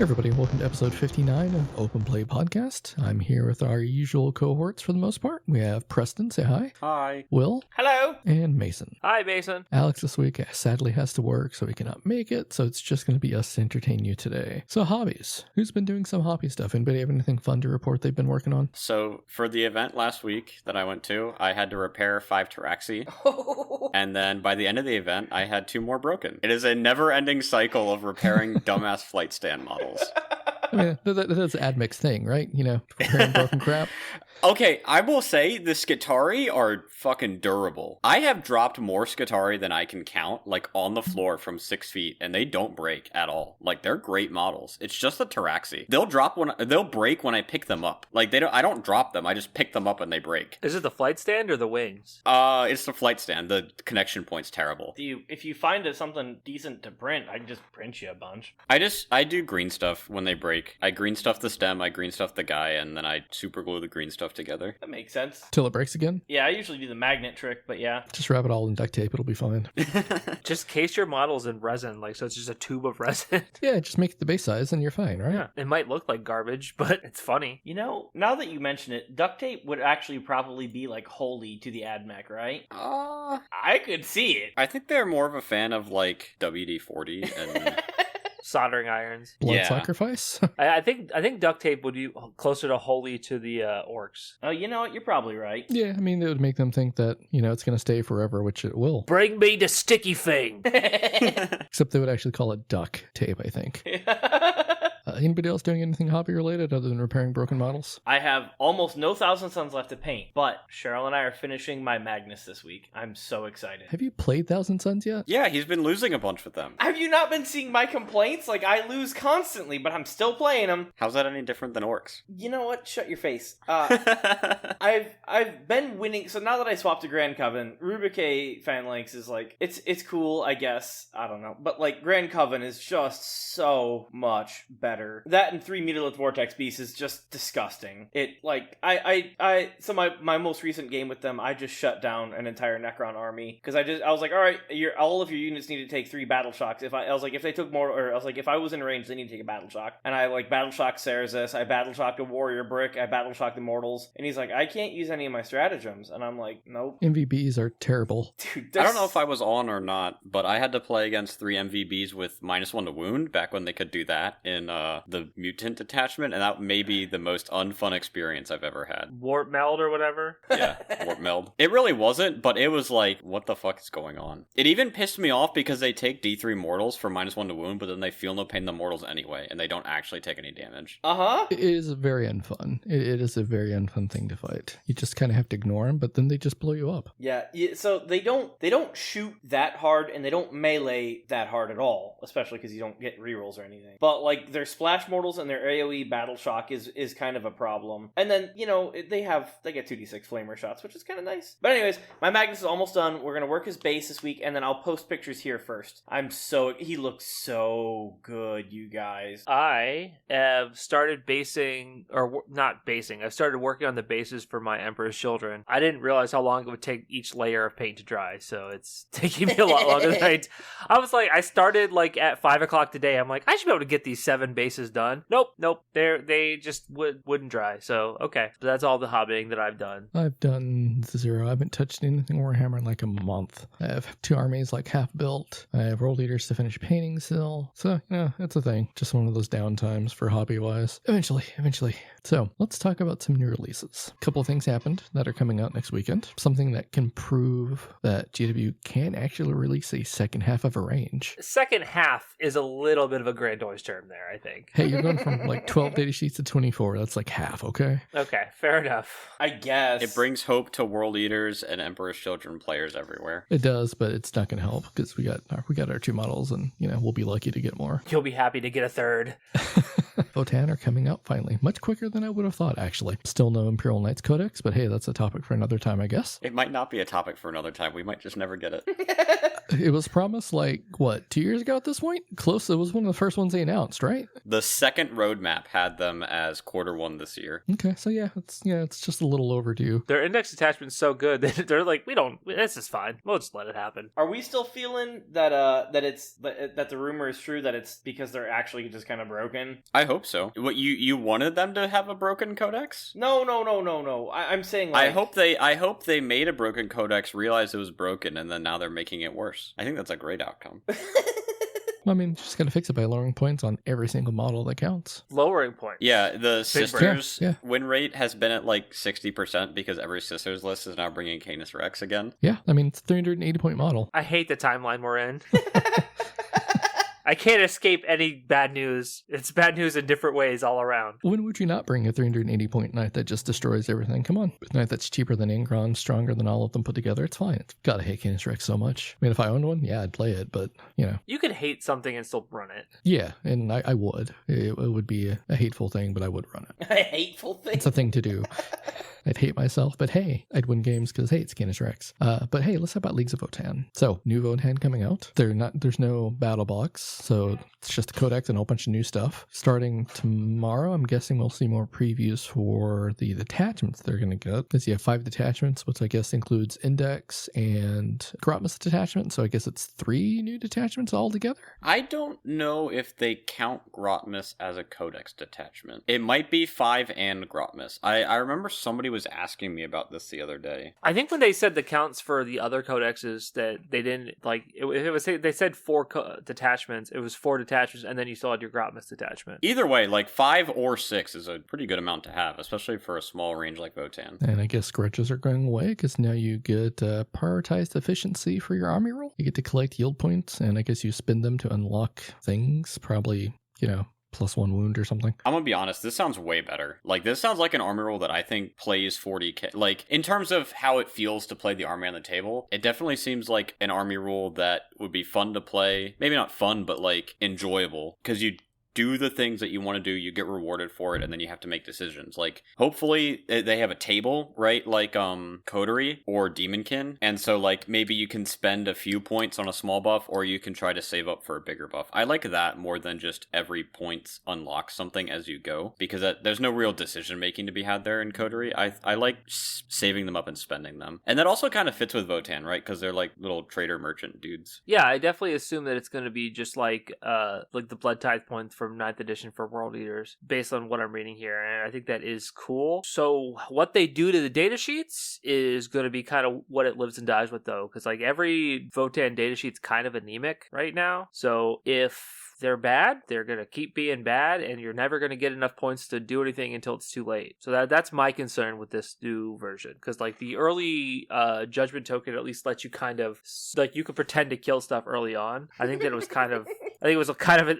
Everybody, welcome to episode 59 of Open Play Podcast. I'm here with our usual cohorts for the most part. We have Preston, say hi. Hi. Will. Hello. And Mason. Hi, Mason. Alex this week sadly has to work, so he cannot make it, so it's just going to be us to entertain you today. So hobbies. Who's been doing some hobby stuff? Anybody have anything fun to report they've been working on? So, for the event last week that I went to, I had to repair 5 Taraxi, and then by the end of the event, I had 2 more broken. It is a never-ending cycle of repairing dumbass flight stand models. I mean, that's an AdMix thing, right? You know, repairing broken crap. Okay, I will say the Skitarii are fucking durable. I have dropped more Skitarii than I can count, like on the floor from 6 feet, and they don't break at all. Like, they're great models. It's just the Taraxi. They'll break when I pick them up. Like, I don't drop them, I just pick them up and they break. Is it the flight stand or the wings? It's the flight stand. The connection point's terrible. If you find something decent to print, I can just print you a bunch. I do green stuff when they break. I green stuff the stem, I green stuff the guy, and then I super glue the green stuff together. That makes sense. Till it breaks again? Yeah, I usually do the magnet trick, but yeah. Just wrap it all in duct tape, it'll be fine. Just case your models in resin, so it's just a tube of resin. Yeah, just make it the base size and you're fine, right? Yeah, it might look like garbage, but it's funny. You know, now that you mention it, duct tape would actually probably be holy to the AdMech, right? I could see it. I think they're more of a fan of WD-40 and Soldering irons. Blood sacrifice? I think duct tape would be closer to holy to the orcs. Oh, you know what? You're probably right. Yeah, I mean, it would make them think that, it's going to stay forever, which it will. Bring me the sticky thing. Except they would actually call it duck tape, I think. Anybody else doing anything hobby related other than repairing broken models? I have almost no Thousand Suns left to paint, but Cheryl and I are finishing my Magnus this week. I'm so excited. Have you played Thousand Suns yet? yeah, he's been losing a bunch with them. Have you not been seeing my complaints? I lose constantly, but I'm still playing them. How's that any different than orcs? You know what? Shut your face. I've been winning. So now that I swapped to Grand Coven, Rubike Phalanx is it's cool, I guess. I don't know, but Grand Coven is just so much better. That and 3 Meterlith Vortex Beasts is just disgusting. So my most recent game with them, I just shut down an entire Necron army because I was like, all right, all of your units need to take 3 battle shocks. If they took more, or I was like, if I was in range, they need to take a battle shock. And I battle shocked Ceresis, I battle shocked a Warrior Brick, I battle shocked Immortals, and he's like, I can't use any of my stratagems, and I'm like, nope. MVBs are terrible. Dude, I don't know if I was on or not, but I had to play against 3 MVBs with -1 to wound back when they could do that in the mutant detachment, and that may be the most unfun experience I've ever had. Warp meld or whatever? Yeah, warp meld. It really wasn't, but it was like, what the fuck is going on? It even pissed me off because they take D3 mortals for -1 to wound, but then they feel no pain in the mortals anyway, and they don't actually take any damage. Uh-huh. It is very unfun. It is a very unfun thing to fight. You just kind of have to ignore them, but then they just blow you up. Yeah, so they don't shoot that hard, and they don't melee that hard at all, especially because you don't get rerolls or anything. But their splash mortals and their AoE battle shock is kind of a problem. And then, they get 2d6 flamer shots, which is kind of nice. But anyways, my Magnus is almost done. We're going to work his base this week, and then I'll post pictures here first. He looks so good, you guys. I have started I've started working on the bases for my Emperor's Children. I didn't realize how long it would take each layer of paint to dry, so it's taking me a lot longer than I started at 5 o'clock today. I'm like, I should be able to get these 7 bases done. Nope. They just wouldn't dry. So, okay. But that's all the hobbying that I've done. I've done 0. I haven't touched anything Warhammer in a month. I have 2 armies half built. I have World Eaters to finish painting still. So, it's a thing. Just one of those downtimes for hobby-wise. Eventually. So, let's talk about some new releases. A couple of things happened that are coming out next weekend. Something that can prove that GW can actually release a second half of a range. Second half is a little bit of a grandiose term there, I think. Hey, you're going from 12 data sheets to 24. That's half, okay? Okay, fair enough. I guess. It brings hope to World Eaters and Emperor's Children players everywhere. It does, but it's not going to help because we got our 2 models and, we'll be lucky to get more. You'll be happy to get a third. Votann are coming out finally. Much quicker than I would have thought, actually. Still no Imperial Knights Codex, but hey, that's a topic for another time, I guess. It might not be a topic for another time. We might just never get it. It was promised, 2 years ago at this point? Close. It was one of the first ones they announced, right? The second roadmap had them as Q1 this year. Okay, so it's just a little overdue. Their index attachment's so good that they're like, this is fine. We'll just let it happen. Are we still feeling that that the rumor is true, that it's because they're actually just kind of broken? I hope so. What, you wanted them to have a broken codex? No. I'm saying, like, I hope they made a broken codex, realized it was broken, and then now they're making it worse. I think that's a great outcome. I mean, just gotta fix it by lowering points on every single model that counts. Lowering points. Yeah, the Sisters Yeah. win rate has been at 60% because every Sisters list is now bringing Canis Rex again. Yeah, I mean, it's a 380-point model. I hate the timeline we're in. I can't escape any bad news. It's bad news in different ways all around. When would you not bring a 380-point knight that just destroys everything? Come on. A knight that's cheaper than Ingron, stronger than all of them put together. It's fine. It's gotta hate Canis Rex so much. I mean, if I owned one, yeah, I'd play it, but, You can hate something and still run it. Yeah, and I would. It would be a hateful thing, but I would run it. A hateful thing? It's a thing to do. I'd hate myself, but hey, I'd win games because, hey, it's Canis Rex. But hey, let's talk about Leagues of Votann. So, new Votann coming out. There's no battle box, so it's just a codex and a whole bunch of new stuff. Starting tomorrow, I'm guessing we'll see more previews for the detachments they're going to get. Because you have 5 detachments, which I guess includes Index and Grotmus detachment, so I guess it's 3 new detachments altogether. I don't know if they count Grotmus as a codex detachment. It might be 5 and Grotmus. I remember somebody was asking me about this the other day. I think when they said the counts for the other codexes that they didn't they said 4 detachments. It was 4 detachments, and then you still had your Grotmus detachment. Either way, 5 or 6 is a pretty good amount to have, especially for a small range like Votann. And I guess grudges are going away because now you get prioritized efficiency for your army roll. You get to collect yield points, and I guess you spend them to unlock things. Probably, +1 wound or something. I'm gonna be honest, this sounds way better. This sounds like an army roll that I think plays 40k. In terms of how it feels to play the army on the table, it definitely seems like an army roll that would be fun to play. Maybe not fun, but enjoyable. Because you do the things that you want to do, you get rewarded for it, and then you have to make decisions. Hopefully they have a table, right? Coterie or Demonkin. And so, maybe you can spend a few points on a small buff, or you can try to save up for a bigger buff. I like that more than just every point unlocks something as you go, because there's no real decision making to be had there in Coterie. I like saving them up and spending them. And that also kind of fits with Votann, right? Because they're little trader merchant dudes. Yeah, I definitely assume that it's going to be just like the Blood Tithe points from 9th edition for World Eaters, based on what I'm reading here, and I think that is cool. So what they do to the datasheets is going to be kind of what it lives and dies with, though, because every Votann datasheet's kind of anemic right now. So if they're bad, they're going to keep being bad, and you're never going to get enough points to do anything until it's too late. So that's my concern with this new version, because the early judgment token at least lets you kind of you could pretend to kill stuff early on. I think that it was kind of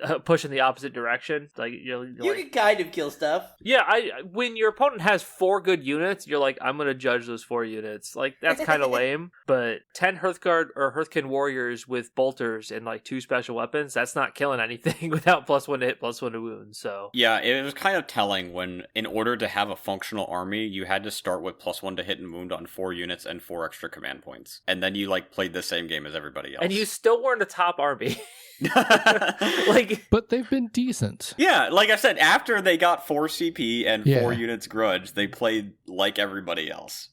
a push in the opposite direction. You can kind of kill stuff. Yeah, when your opponent has 4 good units, you're I'm going to judge those 4 units. That's kind of lame. But 10 Hearthguard or Hearthkin warriors with bolters and 2 special weapons, that's not killing anything without +1 to hit, +1 to wound. So yeah, it was kind of telling when, in order to have a functional army, you had to start with +1 to hit and wound on 4 units and 4 extra command points, and then you played the same game as everybody else, and you still weren't a top army. But they've been decent. Yeah, like I said, after they got 4 CP and 4 units grudge, they played like everybody else.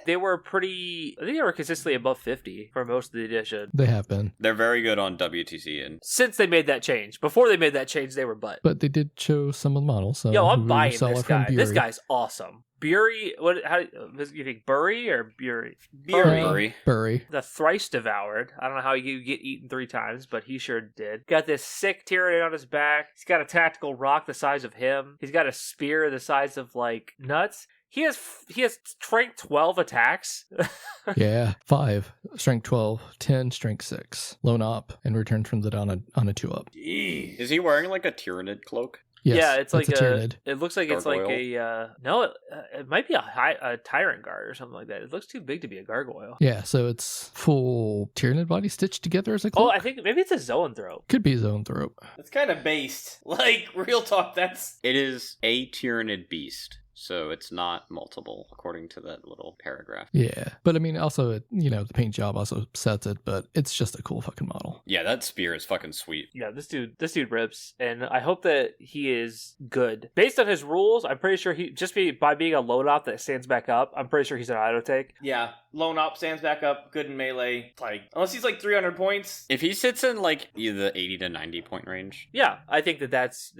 They were I think they were consistently above 50 for most of the edition. They have been. They're very good on WTC, and since they made that change. Before they made that change, they were butt. But they did show some of the models. So yo, I'm buying this guy. This guy's awesome. Bury, how you think, Bury or Bury? Bury. The thrice devoured. I don't know how you get eaten 3 times, but he sure did. Got this sick Tyranid on his back. He's got a tactical rock the size of him. He's got a spear the size of nuts. He has strength 12 attacks. Yeah, 5 strength 12, 10 strength 6, lone op, and return from the on a 2-up. Is he wearing a Tyranid cloak? Yes, yeah, it's that's like a Tyranid. It looks like it's like Gargoyle. it might be a tyrant guard or something like that. It looks too big to be a gargoyle. Yeah, so it's full Tyranid body stitched together as a Oh, cloak. I think maybe it's a zoanthrope. Could be Zoanthrope. It's kind of based. Like, real talk, that's... It is a Tyranid beast, so it's not multiple, according to that little paragraph. Yeah, but I mean, also, the paint job also sets it, but it's just a cool fucking model. Yeah, that spear is fucking sweet. Yeah, this dude rips, and I hope that he is good. Based on his rules, I'm pretty sure by being a load op that stands back up, I'm pretty sure he's an auto take. Yeah, lone op, stands back up, good in melee. Like, unless he's like 300 points. If he sits in like the 80 to 90 point range, Yeah, I think that's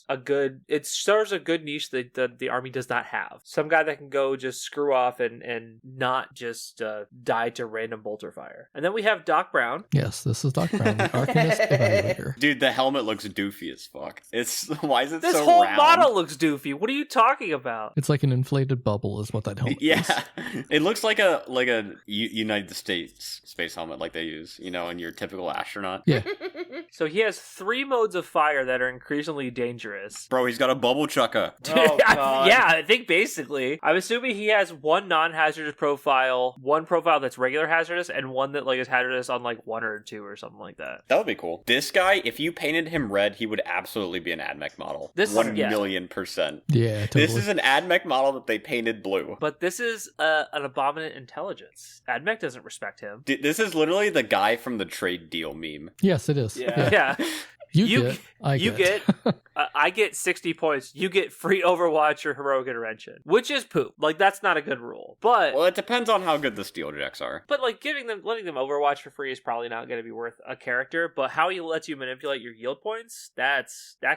a good. It serves a good niche that the army does not have. Some guy that can go just screw off and not just die to random bolter fire. And then we have Doc Brown. Yes, this is Doc Brown, the Arcanist Evaluator. dude, the helmet looks doofy as fuck. Why is it This so whole round? model looks doofy. What are you talking about? It's like an inflated bubble is what that helmet is. Yeah, it looks like a United States space helmet like they use, in your typical astronaut. Yeah. So he has 3 modes of fire that are increasingly dangerous. Bro, he's got a bubble chucker. Oh, God. Yeah, I think basically. I'm assuming he has one non-hazardous profile, one profile that's regular hazardous, and one that like is hazardous on like 1 or 2 or something like that. That would be cool. This guy, if you painted him red, he would absolutely be an AdMech model. This- 1,000,000%. Yeah, totally. This is an AdMech model that they painted blue. But this is an abominant intelligence. AdMech doesn't respect him. This is literally the guy from the trade deal meme. Yes, it is. Yeah. Yeah. I get 60 points. You get free Overwatch or heroic intervention, which is poop. Like that's not a good rule. But Well, it depends on how good the steel jacks are. But like letting them Overwatch for free is probably not going to be worth a character. But how he lets you manipulate your yield points, that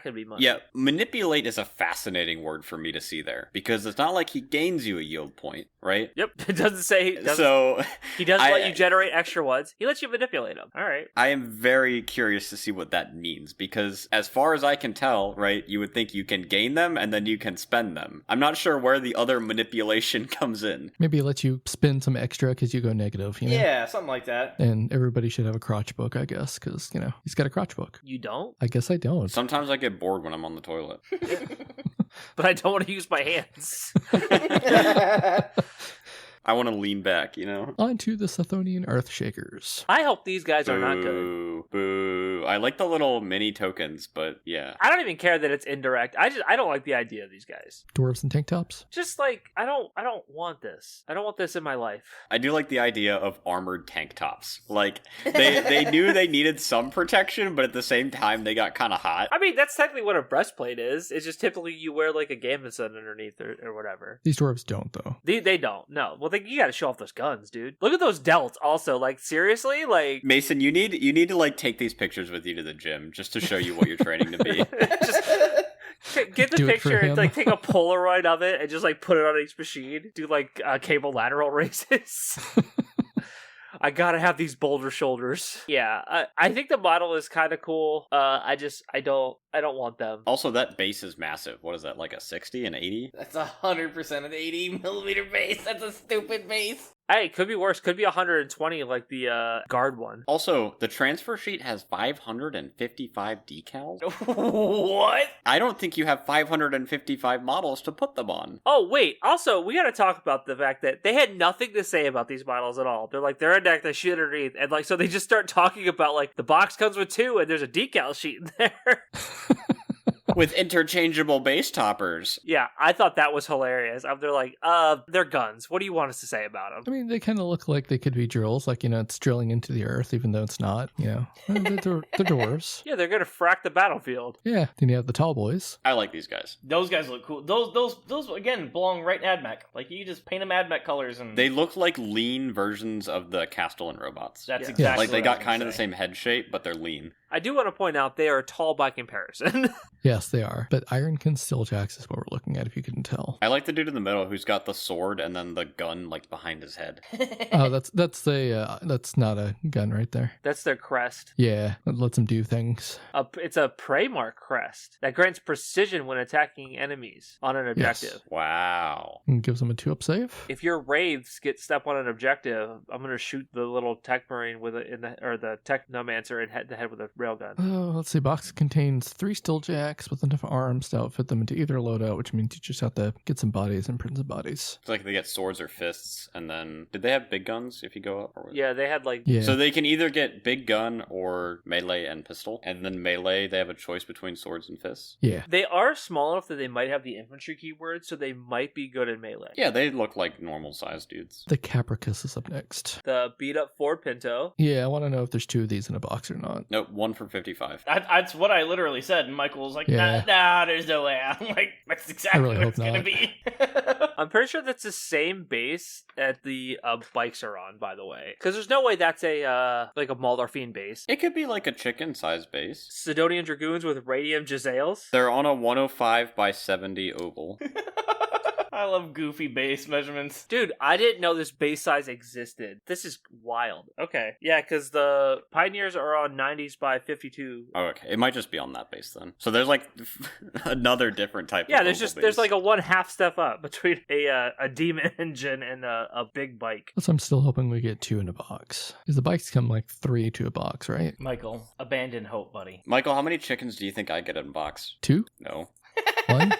could be money. Yeah, manipulate is a fascinating word for me to see there because it's not like he gains you a yield point, right? Yep. It doesn't say. So he doesn't let you generate extra ones. He lets you manipulate them. All right. I am very curious to see what that means because as far as I can tell, right, you would think you can gain them and then you can spend them. I'm not sure where the other manipulation comes in. Maybe it lets you spend some extra because you go negative, Yeah, something like that. And everybody should have a crotch book, I guess, because, he's got a crotch book. You don't? I guess I don't. Sometimes I get bored when I'm on the toilet. But I don't want to use my hands. I want to lean back, On to the Sethonian Earthshakers. I hope these guys are not good. Boo, boo. I like the little mini tokens, but yeah. I don't even care that it's indirect. I don't like the idea of these guys. Dwarves and tank tops. Just like I don't want this. I don't want this in my life. I do like the idea of armored tank tops. Like they knew they needed some protection, but at the same time they got kind of hot. I mean, that's technically what a breastplate is. It's just typically you wear like a gambeson underneath or whatever. These dwarves don't, though. They don't. No. Well, you got to show off those guns, dude. Look at those delts. Also, like seriously, like Mason, you need to like take these pictures with you to the gym just to show you what you're training to be. just get the Do it for picture and him. like take a Polaroid of it and just like put it on each machine. Do like cable lateral races. I gotta have these boulder shoulders. Yeah, I think the model is kind of cool. I don't want them. Also, that base is massive. What is that, like a 60, an 80? That's 100% an 80mm base. That's a stupid base. Hey, could be worse. Could be 120 like the guard one. Also, the transfer sheet has 555 decals. What? I don't think you have 555 models to put them on. Oh, wait. Also, we gotta talk about the fact that they had nothing to say about these models at all. They're like, they're a deck, they shit underneath. And like, so they just start talking about like, the box comes with 2 and there's a decal sheet in there. With interchangeable base toppers. Yeah, I thought that was hilarious. They're like, they're guns. What do you want us to say about them? I mean, they kind of look like they could be drills. Like, it's drilling into the earth, even though it's not, They're dwarves. Yeah, they're gonna frack the battlefield. Yeah. Then you have the tall boys. I like these guys. Those guys look cool. Those again belong right in AdMech. Like you just paint them AdMech colors and They look like lean versions of the Castellan robots. that's Yeah. exactly Like they what I got was kind of gonna the say. same head shape, but they're lean. I do want to point out they are tall by comparison. Yes, they are. But Ironkin Stilljacks is what we're looking at, if you couldn't tell. I like the dude in the middle who's got the sword and then the gun like behind his head. Oh, that's not a gun right there. That's their crest. Yeah, it lets them do things. It's a prey mark crest that grants precision when attacking enemies on an objective. Wow. And gives them a 2-up save. If your wraiths get step on an objective, I'm gonna shoot the little tech marine with the technomancer in the head with a railgun. Oh, let's see. Box contains 3 steel jacks with enough arms to outfit them into either loadout, which means you just have to get some bodies and print some bodies. It's like they get swords or fists, and then did they have big guns if you go up? Or... Yeah, they had like... Yeah. So they can either get big gun or melee and pistol, and then melee they have a choice between swords and fists. Yeah. They are small enough that they might have the infantry keyword, so they might be good in melee. Yeah, they look like normal sized dudes. The Capricus is up next. The beat up Ford Pinto. Yeah, I want to know if there's 2 of these in a box or not. Nope, 1 for 55. That's what I literally said, and Michael was like, Yeah. nah, there's no way. I'm like, that's exactly really what hope it's going to not. be. I'm pretty sure that's the same base that the bikes are on, by the way. Because there's no way that's a like a Maldorfine base. It could be like a chicken sized base. Sidonian Dragoons with Radium Giselles. They're on a 105 by 70 oval. I love goofy base measurements. Dude, I didn't know this base size existed. This is wild. Okay. Yeah, because the Pioneers are on 90s by 52. Oh, okay. It might just be on that base then. So there's like another different type Yeah, of there's like a 1/2 step up between a demon engine and a big bike. So I'm still hoping we get 2 in a box. Because the bikes come like 3 to a box, right? Michael, abandon hope, buddy. Michael, how many chickens do you think I get in a box? 2? No. 1?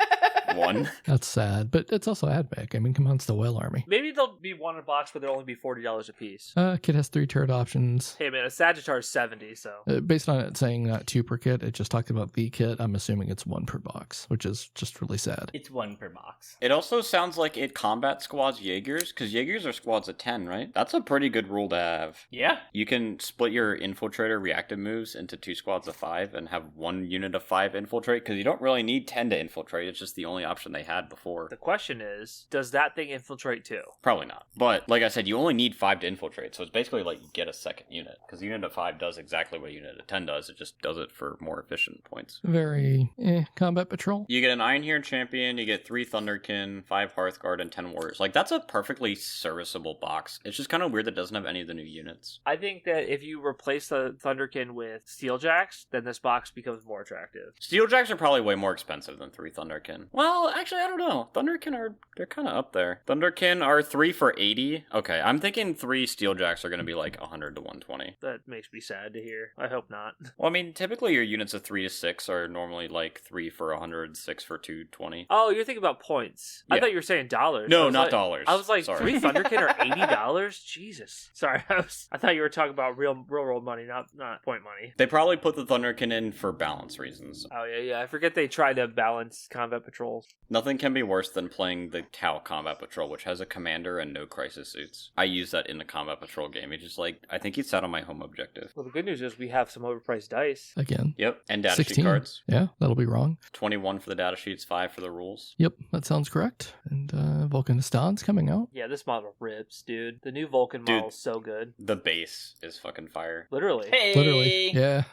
1? That's sad, but it's also AdMech. I mean, come on, it's the Whale Army. Maybe there'll be 1 in a box, but they'll only be $40 a piece. Kit has 3 turret options. Hey man, a Sagittar is 70, so. Based on it saying not 2 per kit, it just talked about the kit. I'm assuming it's 1 per box, which is just really sad. It's 1 per box. It also sounds like it combat squads Jaegers, because Jaegers are squads of 10, right? That's a pretty good rule to have. Yeah. You can split your infiltrator reactive moves into 2 squads of 5 and have 1 unit of 5 infiltrate, because you don't really need 10 to infiltrate. It's just the only option they had before. The question is, does that thing infiltrate too? Probably not. But like I said, you only need 5 to infiltrate, so it's basically like you get a second unit, because a unit of 5 does exactly what a unit of 10 does. It just does it for more efficient points. Very combat patrol. You get an Iron Hero champion, you get 3 Thunderkin, 5 Hearthguard, and 10 Warriors. Like, that's a perfectly serviceable box. It's just kind of weird that it doesn't have any of the new units. I think that if you replace the Thunderkin with Steeljacks, then this box becomes more attractive. Steeljacks are probably way more expensive than 3 Thunderkin. Well, actually, I don't know. Thunderkin they're kind of up there. Thunderkin are 3 for 80. Okay, I'm thinking 3 Steeljacks are going to be like 100 to 120. That makes me sad to hear. I hope not. Well, I mean, typically your units of 3 to 6 are normally like 3 for 100, 6 for 220. Oh, you're thinking about points. Yeah. I thought you were saying dollars. No, I was not like- dollars. I was like, Sorry. 3 Thunderkin are $80? Jesus. Sorry, I thought you were talking about real world money, not point money. They probably put the Thunderkin in for balance reasons. Oh, yeah. I forget they try to balance combat patrols. Nothing can be worse than playing the Tau Combat Patrol, which has a commander and no crisis suits. I use that in the Combat Patrol game. It just like, I think it's out on my home objective. Well, the good news is we have some overpriced dice. Again. Yep, and datasheet 16. cards. Yeah, that'll be wrong. 21 for the datasheets, 5 for the rules. Yep, that sounds correct. And Volcanistan's coming out. Yeah, this model rips, dude. The new Vulcan Dude. model is so good. The base is fucking fire. Literally. Hey! Literally. Yeah.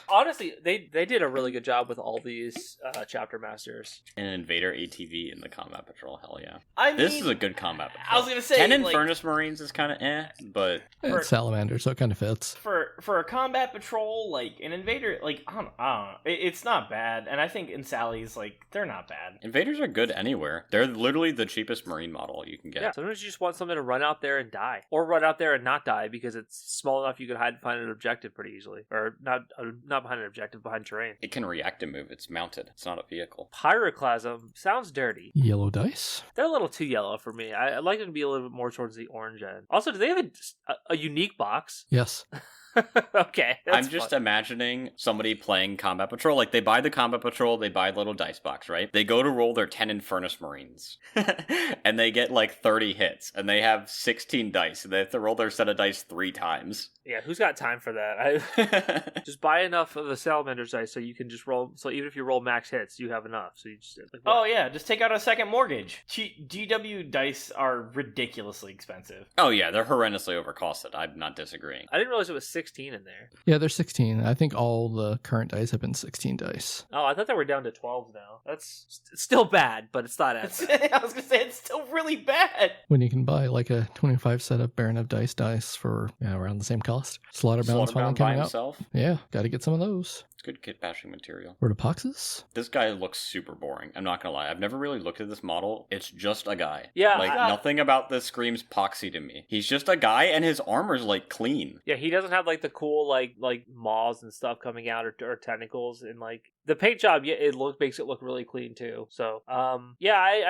Honestly, they did a really good job with all these chapter masters. An Invader ATV in the Combat Patrol, hell yeah. I mean, This is a good Combat Patrol. I was gonna say, 10 like, Infernus Marines is kind of but It's Salamander, so it kind of fits. for a combat patrol, like an invader, like I don't know, it's not bad, and I think in Sally's like they're not bad. Invaders are good anywhere. They're literally the cheapest Marine model you can get. Yeah, sometimes you just want something to run out there and die. Or run out there and not die because it's small enough you can hide behind an objective pretty easily. Or not behind an objective, behind terrain. It can react to move. It's mounted. It's not a vehicle. Pyroclasm sounds dirty. Yellow dice. They're a little too yellow for me. I'd like them to be a little bit more towards the orange end. Also, do they have a unique box? Yes. Okay. I'm just imagining somebody playing Combat Patrol. Like, they buy the Combat Patrol, they buy the little dice box, right? They go to roll their 10 Infernus Marines. And they get like 30 hits. And they have 16 dice. And they have to roll their set of dice 3 times. Yeah, who's got time for that? Just buy enough of the Salamander's dice so you can just roll. So even if you roll max hits, you have enough. So you just like, Oh yeah, just take out a second mortgage. GW dice are ridiculously expensive. Oh yeah, they're horrendously overcosted. I'm not disagreeing. I didn't realize it was 16 in there. Yeah, they're 16. I think all the current dice have been 16 dice. Oh, I thought they were down to 12 now. That's it's still bad, but it's not as bad. I was gonna say it's still really bad. When you can buy like a 25 set of Baron of dice for around the same cost. Slaughterbound's finally Slaughterbound by coming out. himself. Yeah, got to get some of those. It's good kit bashing material. Rotopoxes? This guy looks super boring. I'm not gonna lie. I've never really looked at this model. It's just a guy. Yeah, Like, nothing about this screams poxy to me. He's just a guy, and his armor's like clean. Yeah, he doesn't have like the cool like maws and stuff coming out or tentacles, and like the paint job, makes it look really clean too. So I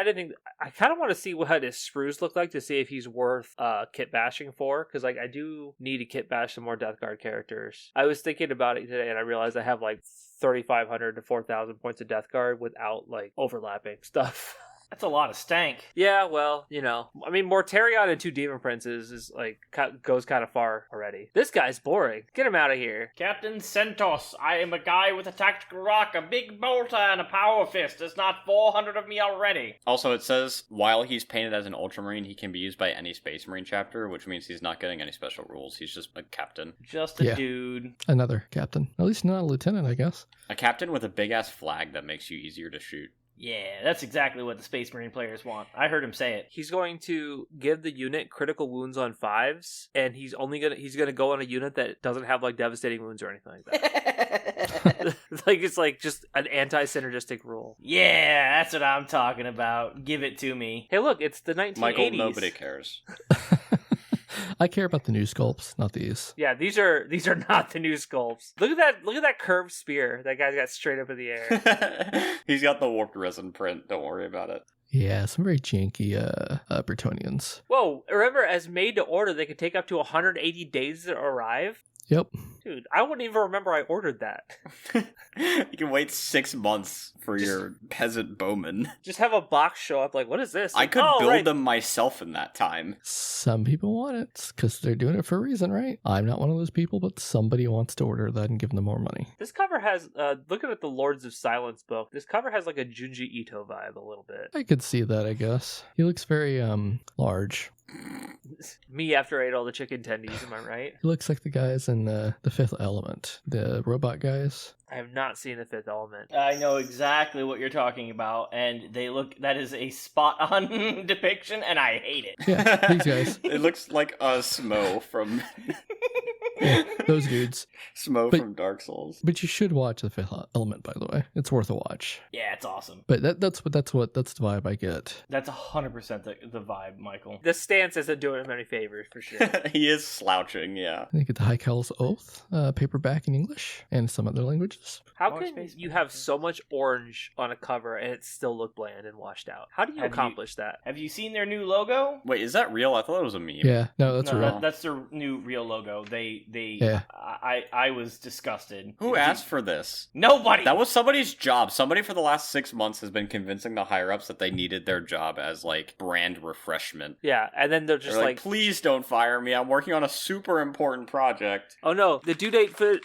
didn't think, I kind of want to see what his sprues look like to see if he's worth kit bashing for, because like I do need to kit bash some more Death Guard characters. I was thinking about it today and I realized I have like 3,500 to 4,000 points of Death Guard without like overlapping stuff. That's a lot of stank. Yeah, well, I mean, Mortarion and 2 Demon Princes is like goes kind of far already. This guy's boring. Get him out of here. Captain Centos, I am a guy with a tactical rock, a big bolter, and a power fist. There's not 400 of me already. Also, it says, while he's painted as an Ultramarine, he can be used by any Space Marine chapter, which means he's not getting any special rules. He's just a captain. Just a dude. Another captain. At least not a lieutenant, I guess. A captain with a big-ass flag that makes you easier to shoot. Yeah, that's exactly what the Space Marine players want. I heard him say it. He's going to give the unit critical wounds on 5s, and he's gonna go on a unit that doesn't have like devastating wounds or anything like that. Like it's like just an anti-synergistic rule. Yeah, that's what I'm talking about. Give it to me. Hey, look, it's the 1980s. Michael, nobody cares. I care about the new sculpts, not these. Yeah, these are not the new sculpts. Look at that curved spear that guy's got straight up in the air. He's got the warped resin print. Don't worry about it. Yeah, some very janky Bretonnians. Whoa, remember, as made to order, they could take up to 180 days to arrive? Yep. Dude, I wouldn't even remember I ordered that. You can wait 6 months for your peasant bowman. Just have a box show up like, what is this? I could build them myself in that time. Some people want it because they're doing it for a reason, right? I'm not one of those people, but somebody wants to order that and give them more money. This cover has, looking at the Lords of Silence book, this cover has like a Junji Ito vibe a little bit. I could see that, I guess. He looks very, large. Me after I ate all the chicken tendies, am I right? He looks like the guys in the Fifth Element, the robot guys. I have not seen the Fifth Element. I know exactly what you're talking about, and that is a spot-on depiction, and I hate it. Yeah, these guys. It looks like a Smo from... Yeah, those dudes. Smo from Dark Souls. But you should watch the Fifth Element, by the way. It's worth a watch. Yeah, it's awesome. But that's the vibe I get. That's 100% the vibe, Michael. The stance isn't doing him any favors, for sure. He is slouching, yeah. I think it's the High Cowl's Oath, paperback in English, and some other languages. How can you have so much orange on a cover and it still look bland and washed out? How do you accomplish that? Have you seen their new logo? Wait, is that real? I thought it was a meme. Yeah, no, that's real. That's their new real logo. Yeah. I was disgusted. Who asked for this? Nobody! That was somebody's job. Somebody for the last 6 months has been convincing the higher-ups that they needed their job as, like, brand refreshment. Yeah, and then they're just like, please don't fire me. I'm working on a super important project. Oh no, the due date for,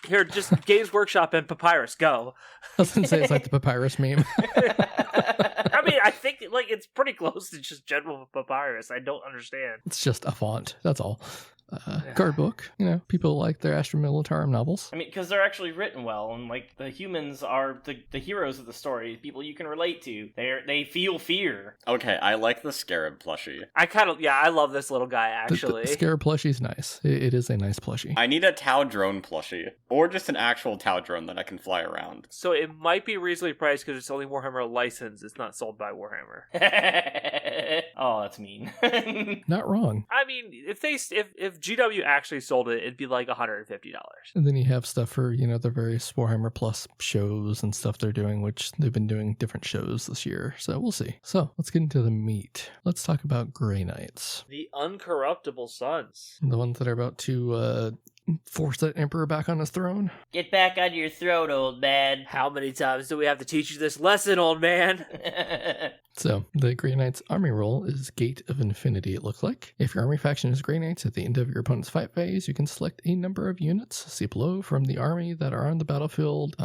here, just Games Workshop and Papyrus, go. I was going to say it's like the Papyrus meme. I mean, I think like it's pretty close to just general Papyrus. I don't understand. It's just a font. That's all. Guard book. People like their Astra Militarum novels. I mean, because they're actually written well, and like the humans are the heroes of the story, people you can relate to. They feel fear. Okay, I like the Scarab plushie. I love this little guy, actually. The Scarab plushie's nice. It is a nice plushie. I need a Tau drone plushie, or just an actual Tau drone that I can fly around. So it might be reasonably priced because it's only Warhammer license. It's not sold by Warhammer. Oh, that's mean. Not wrong. I mean, if GW actually sold it, it'd be like $150. And then you have stuff for, the various Warhammer Plus shows and stuff they're doing, which they've been doing different shows this year. So we'll see. So let's get into the meat. Let's talk about Grey Knights. The Uncorruptible Sons. The ones that are about to force that Emperor back on his throne. Get back on your throne, old man. How many times do we have to teach you this lesson, old man? So, the Grey Knights army roll is Gate of Infinity, it looks like. If your army faction is Grey Knights, at the end of your opponent's fight phase, you can select a number of units, see below, from the army that are on the battlefield,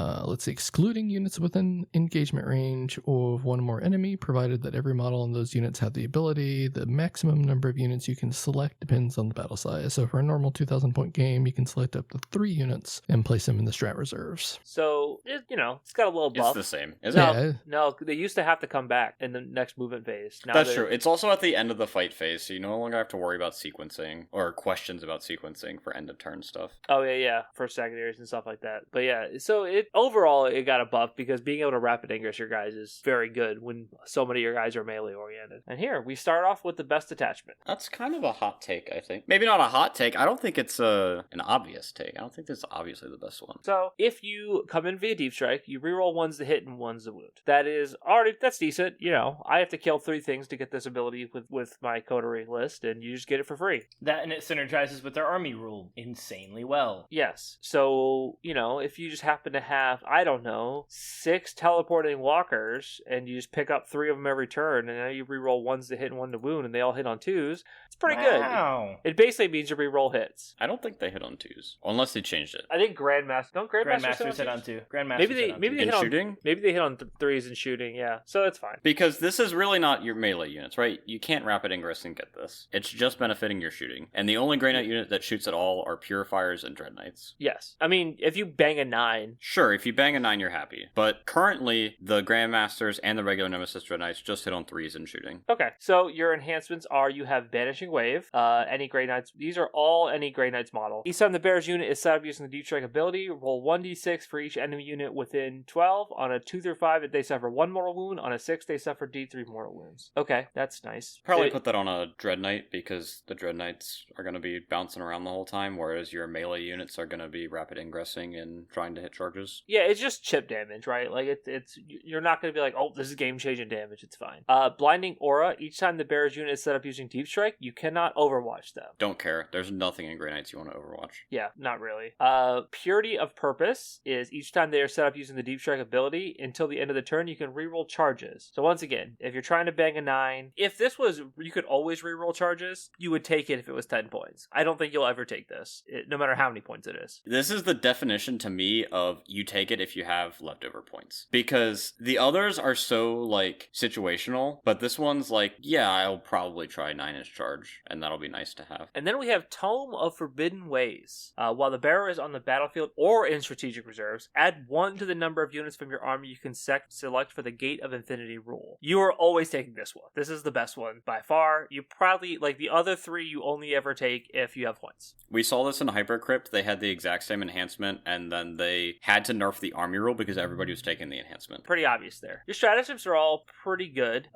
excluding units within engagement range of one or more enemy, provided that every model in those units have the ability. The maximum number of units you can select depends on the battle size. So for a normal 2,000 point game, you you can select up to 3 units and place them in the strat reserves. So, it's got a little buff. It's the same, isn't it? No, they used to have to come back in the next movement phase. Now That's true. It's also at the end of the fight phase, so you no longer have to worry about sequencing or questions about sequencing for end of turn stuff. Oh, yeah. For secondaries and stuff like that. But yeah, so overall it got a buff because being able to rapid ingress your guys is very good when so many of your guys are melee oriented. And here, we start off with the best detachment. That's kind of a hot take, I think. Maybe not a hot take. I don't think it's an obvious take. I don't think this is obviously the best one. So, if you come in via Deep Strike, you reroll 1s to hit and 1s to wound. That's decent. I have to kill 3 things to get this ability with my coterie list, and you just get it for free. That and it synergizes with their army rule insanely well. Yes. So, if you just happen to have, 6 teleporting walkers, and you just pick up 3 of them every turn, and now you reroll 1s to hit and 1 to wound, and they all hit on 2s, it's pretty good. It basically means you reroll hits. I don't think they hit on 2s, unless they changed it. I think Grandmasters hit on 2. Maybe they hit on shooting. Maybe they hit on 3s and shooting. Yeah, so it's fine. Because this is really not your melee units, right? You can't rapid ingress and get this. It's just benefiting your shooting, and the only Grey Knight unit that shoots at all are Purifiers and Dread Knights. Yes, I mean if you bang a 9, sure. If you bang a 9, you're happy. But currently, the Grandmasters and the regular Nemesis Dread Knights just hit on 3s and shooting. Okay, so your enhancements are you have Banishing Wave, any Grey Knights. These are all any Grey Knights model. Each time the Bear's unit is set up using the Deep Strike ability, roll 1d6 for each enemy unit within 12. On a 2 through 5, they suffer 1 mortal wound. On a 6, they suffer d3 mortal wounds. Okay, that's nice. Probably put that on a Dread Knight because the Dread Knights are going to be bouncing around the whole time, whereas your melee units are going to be rapid ingressing and trying to hit charges. Yeah, it's just chip damage, right? Like it's you're not going to be like, oh, this is game changing damage. It's fine. Blinding Aura. Each time the Bear's unit is set up using Deep Strike, you cannot Overwatch them. Don't care. There's nothing in Grey Knights you want to Overwatch. Yeah, not really. Purity of Purpose is each time they are set up using the Deep Strike ability, until the end of the turn, you can reroll charges. So once again, if you're trying to bang a 9, if this was, you could always reroll charges, you would take it if it was 10 points. I don't think you'll ever take this, no matter how many points it is. This is the definition to me of you take it if you have leftover points. Because the others are so, situational, but this one's yeah, I'll probably try 9-inch charge, and that'll be nice to have. And then we have Tome of Forbidden Ways. While the bearer is on the battlefield or in strategic reserves, add 1 to the number of units from your army you can select for the Gate of Infinity rule. You are always taking this one. This is the best one by far. You probably, the other 3, you only ever take if you have points. We saw this in Hypercrypt. They had the exact same enhancement, and then they had to nerf the army rule because everybody was taking the enhancement. Pretty obvious there. Your stratagems are all pretty good.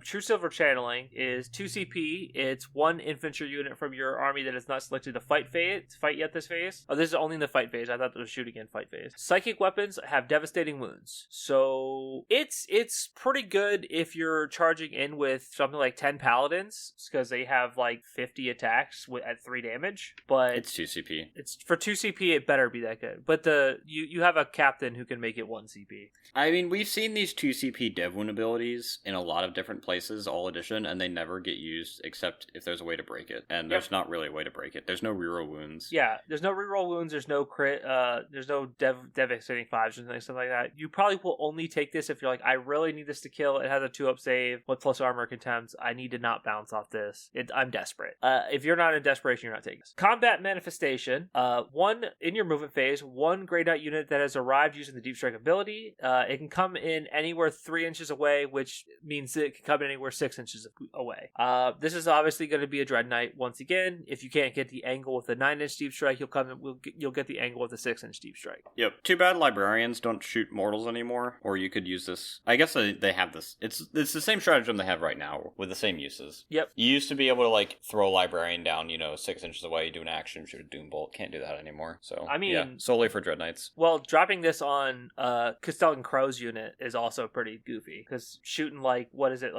True Silver Channeling is 2 CP. It's 1 infantry unit from your army that is not selected to fight yet this phase. Oh, this is only in the fight phase. I thought that was shooting in fight phase. Psychic weapons have devastating wounds. So it's pretty good if you're charging in with something like 10 paladins, because they have 50 attacks at 3 damage. But it's 2 CP. It's for 2 CP. It better be that good. But you have a captain who can make it 1 CP. I mean, we've seen these 2 CP dev wound abilities in a lot of different places all edition, and they never get used except if there's a way to break it. And there's not really a way to break it. There's no reroll wounds. Yeah, there's no reroll wounds. There's no crit. There's no devastating 5s or something like that. You probably will only take this if you're I really need this to kill. It has a 2-up save with plus armor contempt. I need to not bounce off this. I'm desperate. If you're not in desperation, you're not taking this. Combat Manifestation. 1 in your movement phase. 1 Grey Knight unit that has arrived using the Deep Strike ability. It can come in anywhere 3 inches away, which means it can come in anywhere 6 inches away. This is obviously going to be a Dread Knight once again. If you can't get the angle with the 9-inch Deep Strike, you'll get the angle with the 6-inch Deep Strike. Yep. Too bad Librarians don't shoot mortals anymore, or you could use this. I guess they have this. It's the same stratagem they have right now with the same uses. Yep. You used to be able to throw a Librarian down, 6 inches away, do an action, shoot a Doom Bolt. Can't do that anymore. So I mean, yeah, solely for Dread Knights. Well, dropping this on Castellan Crow's unit is also pretty goofy, because shooting what is it,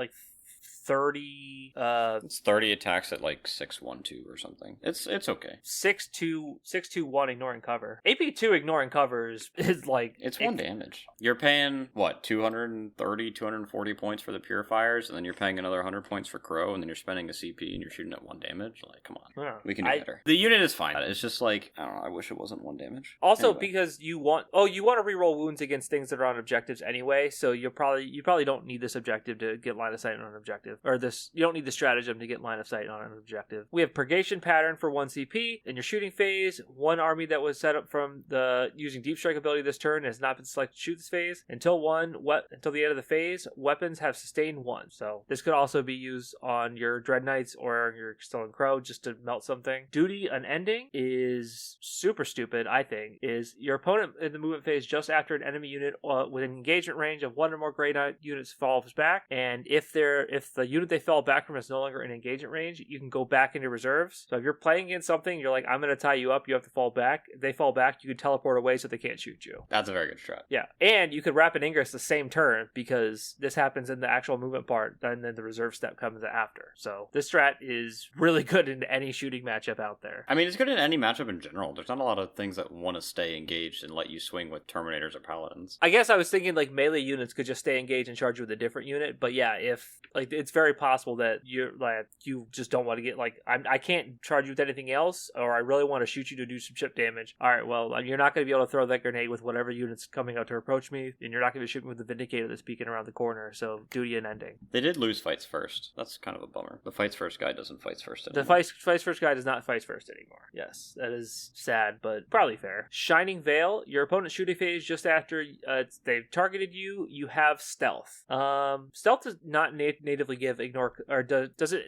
30 it's 30 attacks at 6-1-2 or something. It's okay. 6-2-1 ignoring cover. AP2 ignoring cover is it's 1 damage. You're paying what, 230 240 points for the Purifiers, and then you're paying another 100 points for Crow, and then you're spending a CP and you're shooting at 1 damage. Come on. Yeah. We can do better. The unit is fine. It's just I don't know, I wish it wasn't 1 damage. Also, anyway. because you want to reroll wounds against things that are on objectives anyway, so you probably don't need this objective to get line of sight on an objective. objective, or this, you don't need the stratagem to get line of sight on an objective. We have Purgation Pattern for 1 CP. In your shooting phase, one army that was set up from the using Deep Strike ability this turn has not been selected to shoot this phase. Until the end of the phase, weapons have sustained 1. So this could also be used on your Dread Knights or your Stolen Crow just to melt something. Duty Unending is super stupid, I think. Is your opponent in the movement phase just after an enemy unit within engagement range of 1 or more Grey Knight units falls back, and if the unit they fell back from is no longer in engagement range, you can go back into reserves. So if you're playing against something, you're like, I'm going to tie you up, you have to fall back. If they fall back, you can teleport away so they can't shoot you. That's a very good strat. Yeah, and you could Rapid Ingress the same turn because this happens in the actual movement part, and then the reserve step comes after. So this strat is really good in any shooting matchup out there. I mean, it's good in any matchup in general. There's not a lot of things that want to stay engaged and let you swing with Terminators or Paladins. I guess I was thinking like melee units could just stay engaged and charge with a different unit, but yeah, if like it's very possible that you just don't want to get I can't charge you with anything else, or I really want to shoot you to do some chip damage. All right, well, you're not going to be able to throw that grenade with whatever unit's coming out to approach me, and you're not going to be shooting with the Vindicator that's peeking around the corner. So duty and ending. They did lose fights first. That's kind of a bummer. The fights first guy doesn't fights first anymore. The fights first guy does not fight first anymore. Yes, that is sad, but probably fair. Shining Veil, your opponent's shooting phase just after they've targeted you, you have stealth. Stealth does not natively give ignore, or does it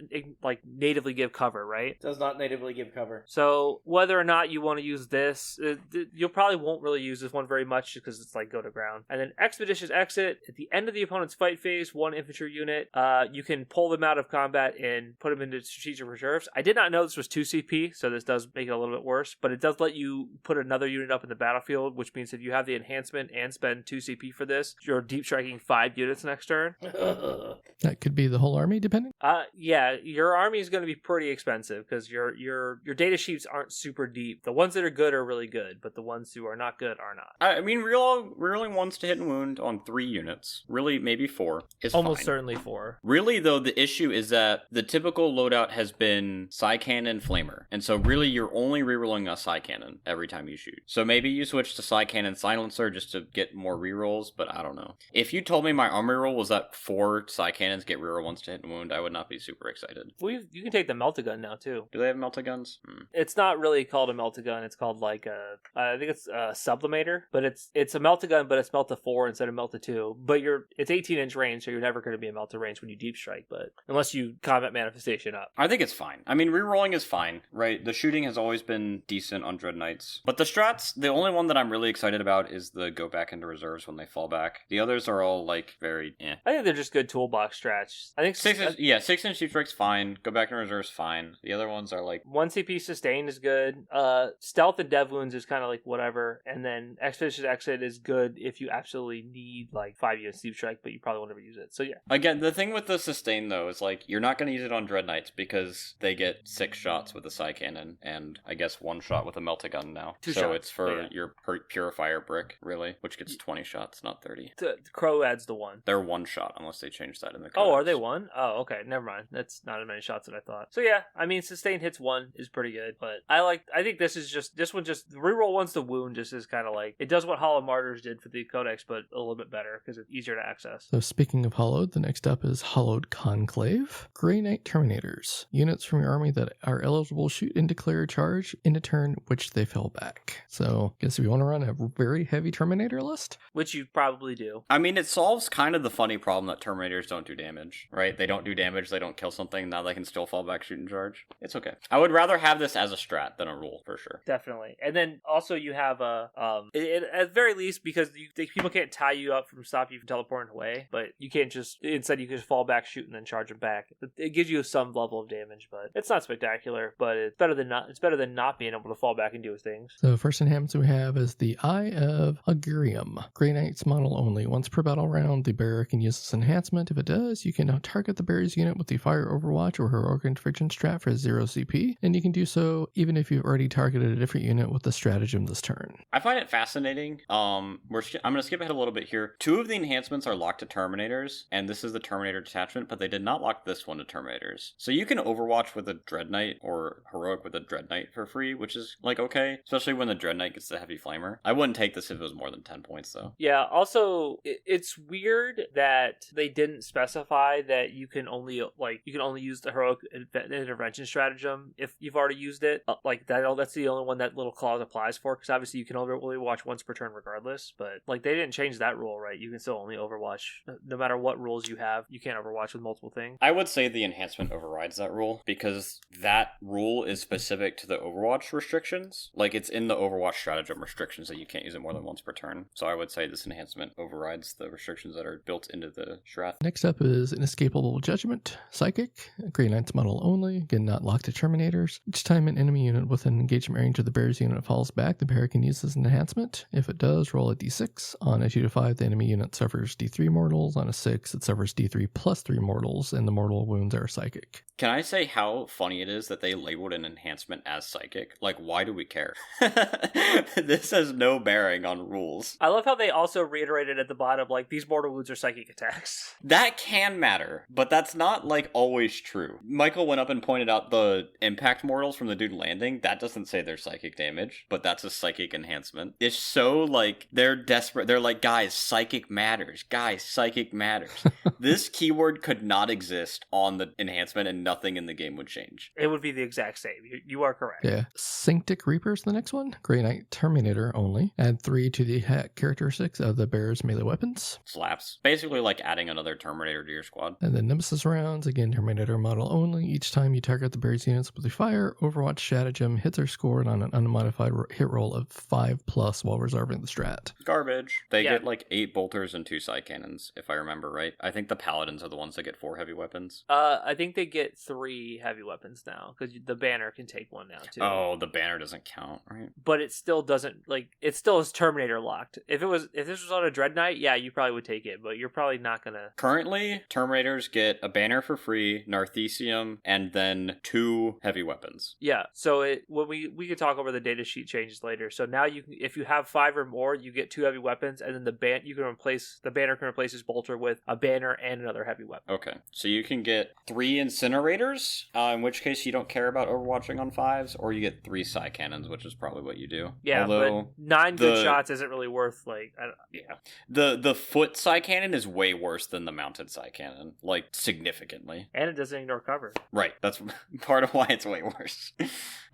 natively give cover, right? Does not natively give cover. So whether or not you want to use this, you'll probably won't really use this one very much because it's like go to ground. And then Expeditious Exit, at the end of the opponent's fight phase, 1 infantry unit, you can pull them out of combat and put them into strategic reserves. I did not know this was 2 CP, so this does make it a little bit worse, but it does let you put another unit up in the battlefield, which means if you have the enhancement and spend 2 CP for this, you're deep striking 5 units next turn. That could be the whole army, depending. Yeah, your army is going to be pretty expensive because your data sheets aren't super deep. The ones that are good are really good, but the ones who are not good are not. I mean, really wants to hit and wound on 3 units. Really, maybe 4 is almost fine. Certainly 4. Really, though, the issue is that the typical loadout has been Psy Cannon, Flamer, and so really you're only rerolling a Psy Cannon every time you shoot. So maybe you switch to Psy Cannon Silencer just to get more rerolls, but I don't know. If you told me my army roll was that 4 Psy Cannons get reroll once to hit and wound, I would not be super excited. Well, you can take the Meltagun now too. Do they have Meltaguns? It's not really called a Meltagun. It's called I think it's a Sublimator, but it's a Meltagun, but it's Melta 4 instead of Melta 2. But it's 18-inch range, so you're never going to be in Melta range when you deep strike, but unless you combat manifestation up. I think it's fine. I mean, rerolling is fine, right? The shooting has always been decent on Dread Knights. But the strats, the only one that I'm really excited about is the go back into reserves when they fall back. The others are all very eh. I think they're just good toolbox strats. I think 6-inch deep strike's fine. Go back into reserves fine. The other ones are 1 CP sustain is good. Stealth and dev wounds is kind of whatever, and then Expeditious Exit is good if you absolutely need 5 units deep strike, but you probably won't ever use it. So yeah. Again, the thing with the sustain though is you're not going to use it on Dread Knights because they get 6 shots with a Psy Cannon and I guess 1 shot with a Meltagun now. 2 so shots. It's for your Purifier brick, really, which gets 20 shots, not 30. The Crow adds the 1. They're 1 shot unless they change that in the codex. Oh, are they 1? Oh, okay, never mind. That's not as many shots as I thought. So yeah, I mean, sustain hits 1 is pretty good, but I think this one just reroll once the wound just is kind of it does what Hollow Martyrs did for the Codex, but a little bit better because it's easier to access. So speaking of Hallowed, the next up is Hallowed Conclave. Grey Knight Terminators. Units from your army that are eligible shoot and declare a charge in a turn which they fell back. So I guess if you want to run a very heavy Terminator list. Which you probably do. I mean, it solves kind of the funny problem that Terminators don't do damage, right? They don't do damage, they don't kill something, now they can still fall back, shoot and charge. It's okay. I would rather have this as a strat than a rule, for sure. Definitely. And then also you have at very least, because people can't tie you up from stop you from teleporting away, but you can't instead you can just fall back, shoot, and then charge them back. It gives you some level of damage, but it's not spectacular, but it's better than not being able to fall back and do things. So first enhancement we have is the Eye of Agirium. Grey Knight's model only. Once per battle round, the bearer can use this enhancement. If it does, you can now target the bearer's unit with the Fire Overwatch or Heroic Intervention strat for 0 CP, and you can do so even if you've already targeted a different unit with the stratagem this turn. I find it fascinating. I'm going to skip ahead a little bit here. 2 of the enhancements are locked to Terminators, and this is the Terminator Detachment, but they did not lock this one to Terminators. So you can Overwatch with a Dread Knight or Heroic with a Dread Knight for free, which is okay, especially when the Dread Knight gets the Heavy Flamer. I wouldn't take this if it was more than 10 points though. Yeah, also it's weird that they didn't specify that that you can only use the heroic intervention stratagem if you've already used it. That's the only one that little clause applies for, because obviously you can only overwatch once per turn regardless. But like they didn't change that rule, right? You can still only overwatch no matter what rules you have. You can't overwatch with multiple things. I would say the enhancement overrides that rule, because that rule is specific to the Overwatch restrictions. Like, it's in the Overwatch stratagem restrictions that you can't use it more than once per turn. So I would say this enhancement overrides the restrictions that are built into the strat. Next up is Inescapable Judgment, Psychic, Grey Knight's model only, again not locked to Terminators. Each time an enemy unit within engagement range of the bear's unit falls back, the bear can use this enhancement. If it does, roll a d6. On a 2 to 5, the enemy unit suffers d3 mortals. On a 6, it suffers d3 plus 3 mortals, and the mortal wounds are psychic. Can I say how funny it is that they labeled an enhancement as psychic? Like, why do we care? This has no bearing on rules. I love how they also reiterated at the bottom, like, these mortal wounds are psychic attacks. That can matter, but that's not, like, always true. Michael went up and pointed out the impact mortals from the dude landing. That doesn't say they're psychic damage, but that's a psychic enhancement. It's so, like, they're desperate. They're like, guys, psychic matters. Guys, psychic matters. This keyword could not exist on the enhancement, and nothing in the game would change. It would be the exact same. You are correct. Yeah. Sanctic Reaper's the next one. Grey Knight Terminator only. Add 3 to the attack characteristics of the bear's melee weapons. Slaps. Basically like adding another Terminator to your squad. And then Nemesis rounds, again Terminator model only. Each time you target the bear's units with a fire, Overwatch stratagem hits are scored on an unmodified hit roll of 5+ while reserving the strat. Garbage. They get like 8 bolters and 2 side cannons, if I remember right. I think the paladins are the ones that get 4 heavy weapons. I think they get 3 heavy weapons now, because the banner can take 1 now too. Oh, the banner doesn't count, right? But it still doesn't, like, it still is Terminator locked. If this was on a Dread Knight, yeah, you probably would take it, but you're probably not gonna. Currently, Terminators get a banner for free, Narthesium, and then 2 heavy weapons. Yeah, so we could talk over the data sheet changes later. So now you can, if you have 5 or more, you get 2 heavy weapons, and then the banner can replace his bolter with a banner and another heavy weapon. Okay, so you can get 3 incinerators, in which case you don't care about overwatching on 5s, or you get 3 side cannons, which is probably what you do. Yeah, but 9 good shots isn't really worth, like, the foot side cannon is way worse than the mounted side cannon, like, significantly. And it doesn't ignore cover. Right, that's part of why it's way worse.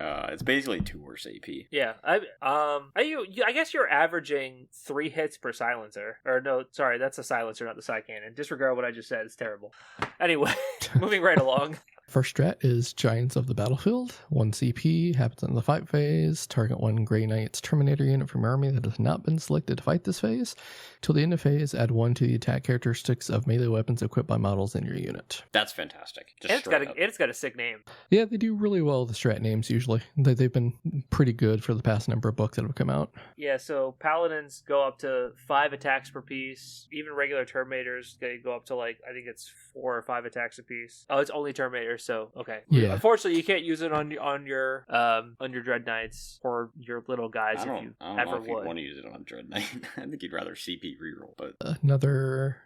It's basically 2 worse AP. Yeah, I guess you're averaging 3 hits per silencer. Or no, sorry, that's a silencer, not the side cannon. Disregard what I just said, it's terrible. Anyway, moving right along. First strat is Giants of the Battlefield. 1 CP, happens in the fight phase. Target 1 Grey Knight's Terminator unit from your army that has not been selected to fight this phase. Till the end of phase, add 1 to the attack characteristics of melee weapons equipped by models in your unit. That's fantastic. And it's got a sick name. Yeah, they do really well with the strat names usually. They've been pretty good for the past number of books that have come out. Yeah, so Paladins go up to 5 attacks per piece. Even regular Terminators, they go up to, like, I think it's 4 or 5 attacks a piece. Oh, it's only Terminators, so okay. Yeah. Unfortunately, you can't use it on your Dread Knights or your little guys if you I don't ever know if you'd would. want to use it on a Dread Knight. I think you'd rather CP reroll, but Another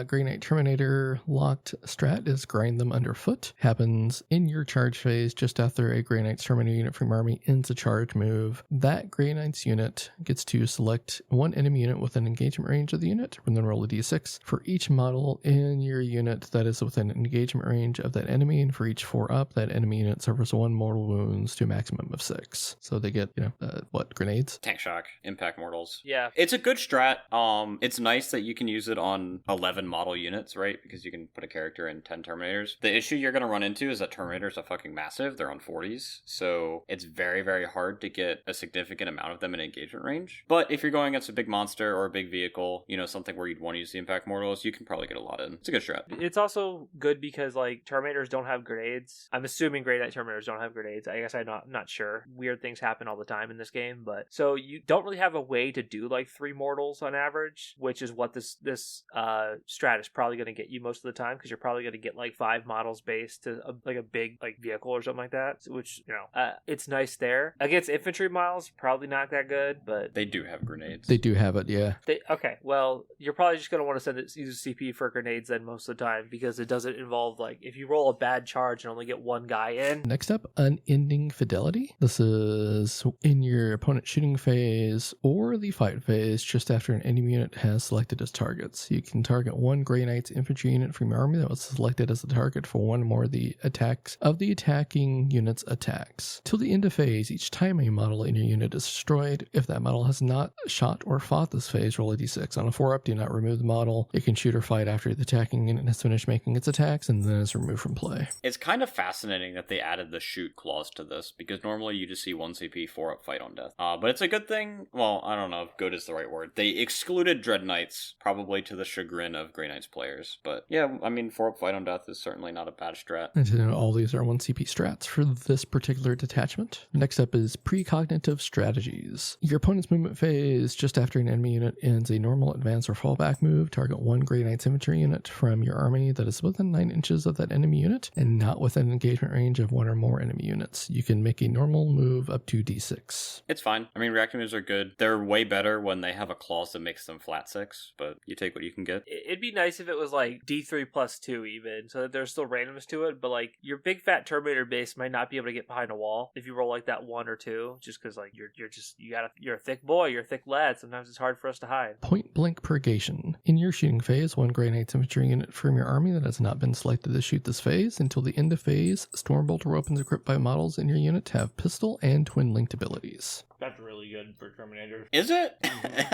Grey Knight Terminator locked strat is Grind Them Underfoot. Happens in your charge phase just after a Grey Knight's Terminator unit from your army ends a charge move. That Grey Knight's unit gets to select 1 enemy unit within engagement range of the unit and then roll a d6. For each model in your unit that is within engagement range of that enemy, and for each 4 up, that enemy unit suffers 1 mortal wounds to a maximum of 6. So they get, grenades? tank shock, impact mortals. Yeah. It's a good strat. It's nice that you can use it on 11 model units, right? Because you can put a character in 10 Terminators. The issue you're going to run into is that Terminators are fucking massive. They're on 40s. So it's very, very hard to get a significant amount of them in engagement range. But if you're going against a big monster or a big vehicle, something where you'd want to use the impact mortals, you can probably get a lot in. It's a good strat. It's also good because, like, Terminators don't have grenades. I'm assuming Grey Knight Terminators don't have grenades. I guess I'm not sure. Weird things happen all the time in this game, but so you don't really have a way to do like 3 mortals on average, which is what this strat is probably going to get you most of the time, because you're probably going to get like 5 models based to a big like vehicle or something like that, which it's nice there. Against infantry models, probably not that good, but they do have grenades. They do have it, yeah. Okay, well, you're probably just going to want to use CP for grenades then most of the time, because it doesn't involve, like, if you roll a bad charge charge and only get one guy in. Next up, Unending Fidelity. This is in your opponent's shooting phase or the fight phase just after an enemy unit has selected as targets. You can target one Grey Knight's infantry unit from your army that was selected as the target for one or more of the attacks of the attacking unit's attacks. Till the end of phase, each time a model in your unit is destroyed, if that model has not shot or fought this phase, roll a d6. On a 4-up, do not remove the model. It can shoot or fight after the attacking unit has finished making its attacks and then is removed from play. It's kind of fascinating that they added the shoot clause to this, because normally you just see 1 CP 4-up fight on death. But it's a good thing. Well, I don't know if good is the right word. They excluded Dread Knights, probably to the chagrin of Grey Knights players. But yeah, I mean, 4-up fight on death is certainly not a bad strat. And to know all these are 1 CP strats for this particular detachment. Next up is Precognitive Strategies. Your opponent's movement phase just after an enemy unit ends a normal, advance, or fallback move. Target one Grey Knight's infantry unit from your army that is within 9 inches of that enemy unit and not within engagement range of one or more enemy units. You can make a normal move up to d6. It's fine. I mean, reacting moves are good. They're way better when they have a clause that makes them flat 6, but you take what you can get. It'd be nice if it was like D3 plus 2 even, so that there's still randomness to it, but like your big fat Terminator base might not be able to get behind a wall if you roll like that 1 or 2, just because like you're a thick boy, you're a thick lad. Sometimes it's hard for us to hide. Point blank purgation. In your shooting phase, one Grey Knight's infantry unit from your army that has not been selected to shoot this phase until the end of phase. Stormbolter weapons equipped by models in your unit have pistol and twin linked abilities. That's really good for Terminator. Is it?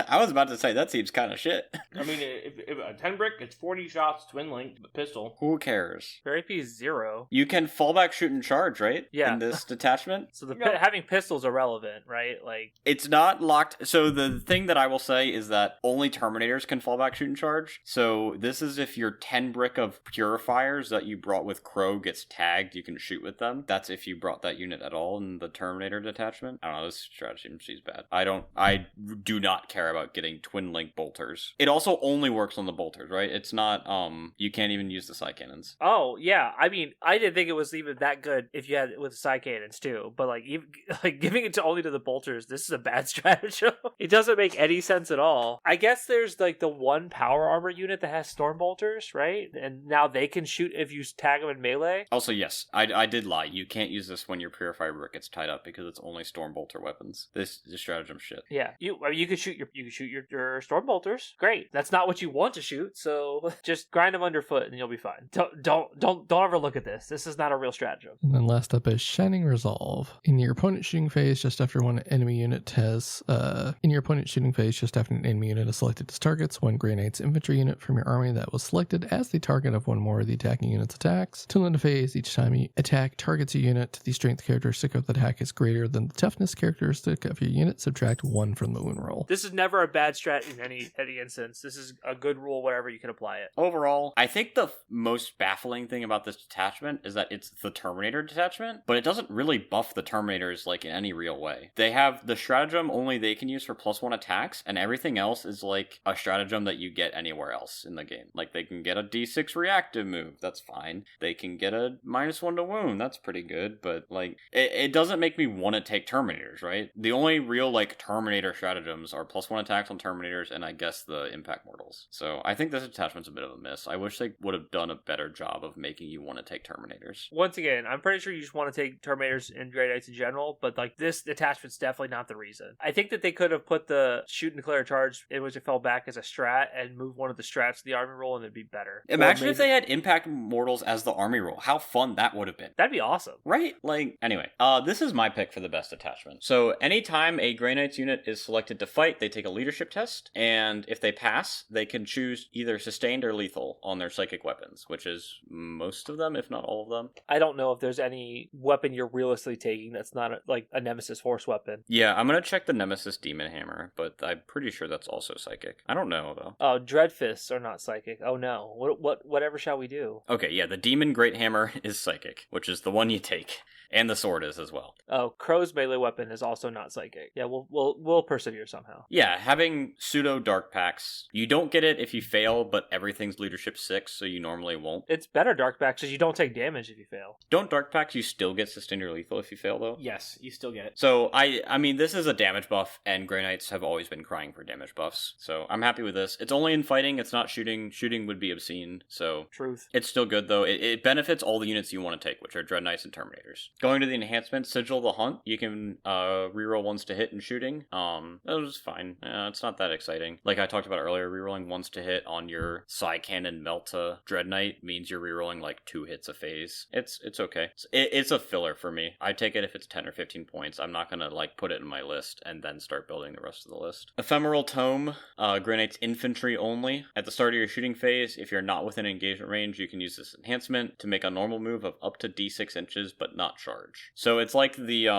I was about to say, that seems kind of shit. I mean, if a 10 brick, it's 40 shots, twin link, pistol. Who cares? Their AP is 0. You can fallback, shoot, and charge, right? Yeah. In this detachment? So having pistols irrelevant, right? Like, it's not locked. So the thing that I will say is that only Terminators can fallback, shoot, and charge. So this is if your 10 brick of Purifiers that you brought with Crow gets tagged, you can shoot with them. That's if you brought that unit at all in the Terminator detachment. I don't know, this strategy seems bad. I do not care about getting twin link bolters. It also only works on the bolters, right? It's not, you can't even use the side cannons. oh yeah, I mean, I didn't think it was even that good if you had it with the side cannons too, but like even like giving it only to the bolters, this is a bad strategy. It doesn't make any sense at all. I guess there's like the one power armor unit that has storm bolters, right? And now they can shoot if you tag them in melee. Also, yes, I did lie. You can't use this when your Purifier brick gets tied up because it's only storm bolter weapons. This stratagem shit. Yeah, you could shoot your storm bolters. Great. That's not what you want to shoot, so just grind them underfoot and you'll be fine. Don't ever look at this. This is not a real stratagem. And then last up is Shining Resolve. In your opponent's shooting phase, just after an enemy unit has selected as targets, one Grey Knight's infantry unit from your army that was selected as the target of one more of the attacking unit's attacks. Till end of phase, each time you attack targets a unit, the strength characteristic of the attack is greater than the toughness characteristic of your unit. Subtract 1 from the wound roll. This is never a bad strat in any instance. This is a good rule wherever you can apply it. Overall, I think the most baffling thing about this detachment is that it's the Terminator detachment, but it doesn't really buff the Terminators like in any real way. They have the stratagem only they can use for +1 attacks, and everything else is like a stratagem that you get anywhere else in the game. Like they can get a D6 reactive move, that's fine. They can get a -1 to wound, that's pretty good, but like it doesn't make me want to take Terminators, right? The only real like Terminator stratagems are +1 attacks on Terminators and I guess the impact mortals. So I think this attachment's a bit of a miss. I wish they would have done a better job of making you want to take Terminators. Once again, I'm pretty sure you just want to take Terminators and Grey Knights in general, but like this attachment's definitely not the reason. I think that they could have put the shoot and declare charge in which it fell back as a strat and moved one of the strats to the army roll and it'd be better. Imagine if they had impact mortals as the army roll. How fun that would have been. That'd be awesome. Right? Like, anyway, this is my pick for the best attachment. So anytime a Grey Knights unit is selected to fight, they take a leadership test, and if they pass, they can choose either sustained or lethal on their psychic weapons, which is most of them, if not all of them. I don't know if there's any weapon you're realistically taking that's not like a Nemesis Force weapon. Yeah, I'm gonna check the Nemesis Demon Hammer, but I'm pretty sure that's also psychic. I don't know, though. Oh, Dreadfists are not psychic. Oh no. Whatever shall we do? Okay, yeah, the Demon Great Hammer is psychic, which is the one you take. And the sword is as well. Oh, Crow's melee weapon is also not psychic. Yeah, we'll persevere somehow. Yeah, having pseudo dark packs, you don't get it if you fail, but everything's leadership 6, so you normally won't. It's better dark packs because you don't take damage if you fail. Don't dark packs you still get sustained or lethal if you fail, though? Yes, you still get it. So, I mean, this is a damage buff, and Grey Knights have always been crying for damage buffs, so I'm happy with this. It's only in fighting, it's not shooting. Shooting would be obscene, so... Truth. It's still good, though. It benefits all the units you want to take, which are Dread Knights and Terminators. Going to the enhancement, Sigil the Hunt, you can reroll ones to hit and shooting. That was fine. It's not that exciting. Like I talked about earlier, rerolling ones to hit on your Psy Cannon Melta Dread Knight means you're rerolling like 2 hits a phase. It's okay. It's a filler for me. I take it if it's 10 or 15 points. I'm not gonna like put it in my list and then start building the rest of the list. Ephemeral Tome, Grey Knight's infantry only. At the start of your shooting phase, if you're not within engagement range, you can use this enhancement to make a normal move of up to d6 inches, but not charge. So it's like the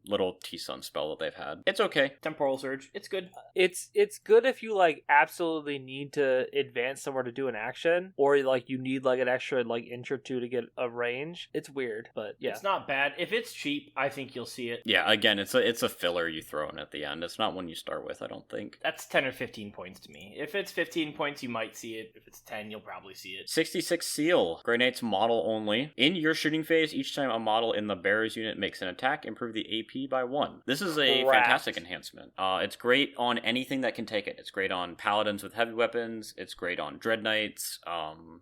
little T-Sun spell that they've had. It's okay. Temporal Surge. It's good. It's good if you like absolutely need to advance somewhere to do an action, or like you need like an extra like inch or two to get a range. It's weird, but yeah. It's not bad. If it's cheap, I think you'll see it. Yeah, again, it's a filler you throw in at the end. It's not one you start with, I don't think. That's 10 or 15 points to me. If it's 15 points, you might see it. If it's 10, you'll probably see it. 66 Seal. Grey Knight's model only. In your shooting phase, each time a model in the bearer's unit makes an attack, improve the AP by 1. This is a fantastic enhancement. It's great on anything that can take it. It's great on paladins with heavy weapons. It's great on Dread Knights.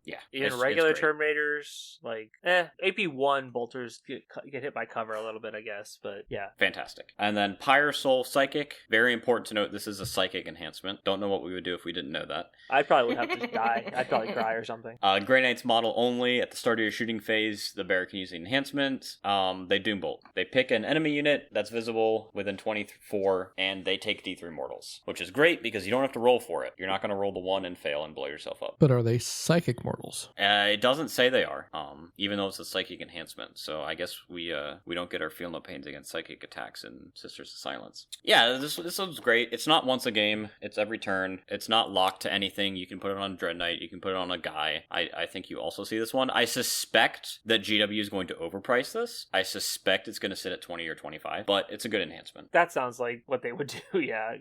Yeah. Even regular Terminators, like, AP1 bolters get hit by cover a little bit, I guess, but yeah. Fantastic. And then Pyre Soul Psychic. Very important to note, this is a psychic enhancement. Don't know what we would do if we didn't know that. I probably would have to die. I'd probably cry or something. Grey Knight's model only. At the start of your shooting phase, the bearer can use the enhancement. They Doombolt. They pick an enemy unit that's visible within 24, and they take D3 mortals, which is great because you don't have to roll for it. You're not going to roll the 1 and fail and blow yourself up. But are they psychic mortals? It doesn't say they are, even though it's a psychic enhancement. So I guess we don't get our Feel No Pains against psychic attacks in Sisters of Silence. Yeah, this one's great. It's not once a game. It's every turn. It's not locked to anything. You can put it on Dread Knight. You can put it on a guy. I think you also see this one. I suspect that GW is going to overprice this. I suspect it's going to sit at 20 or 25, but it's a good enhancement. That sounds like what they would do, yeah.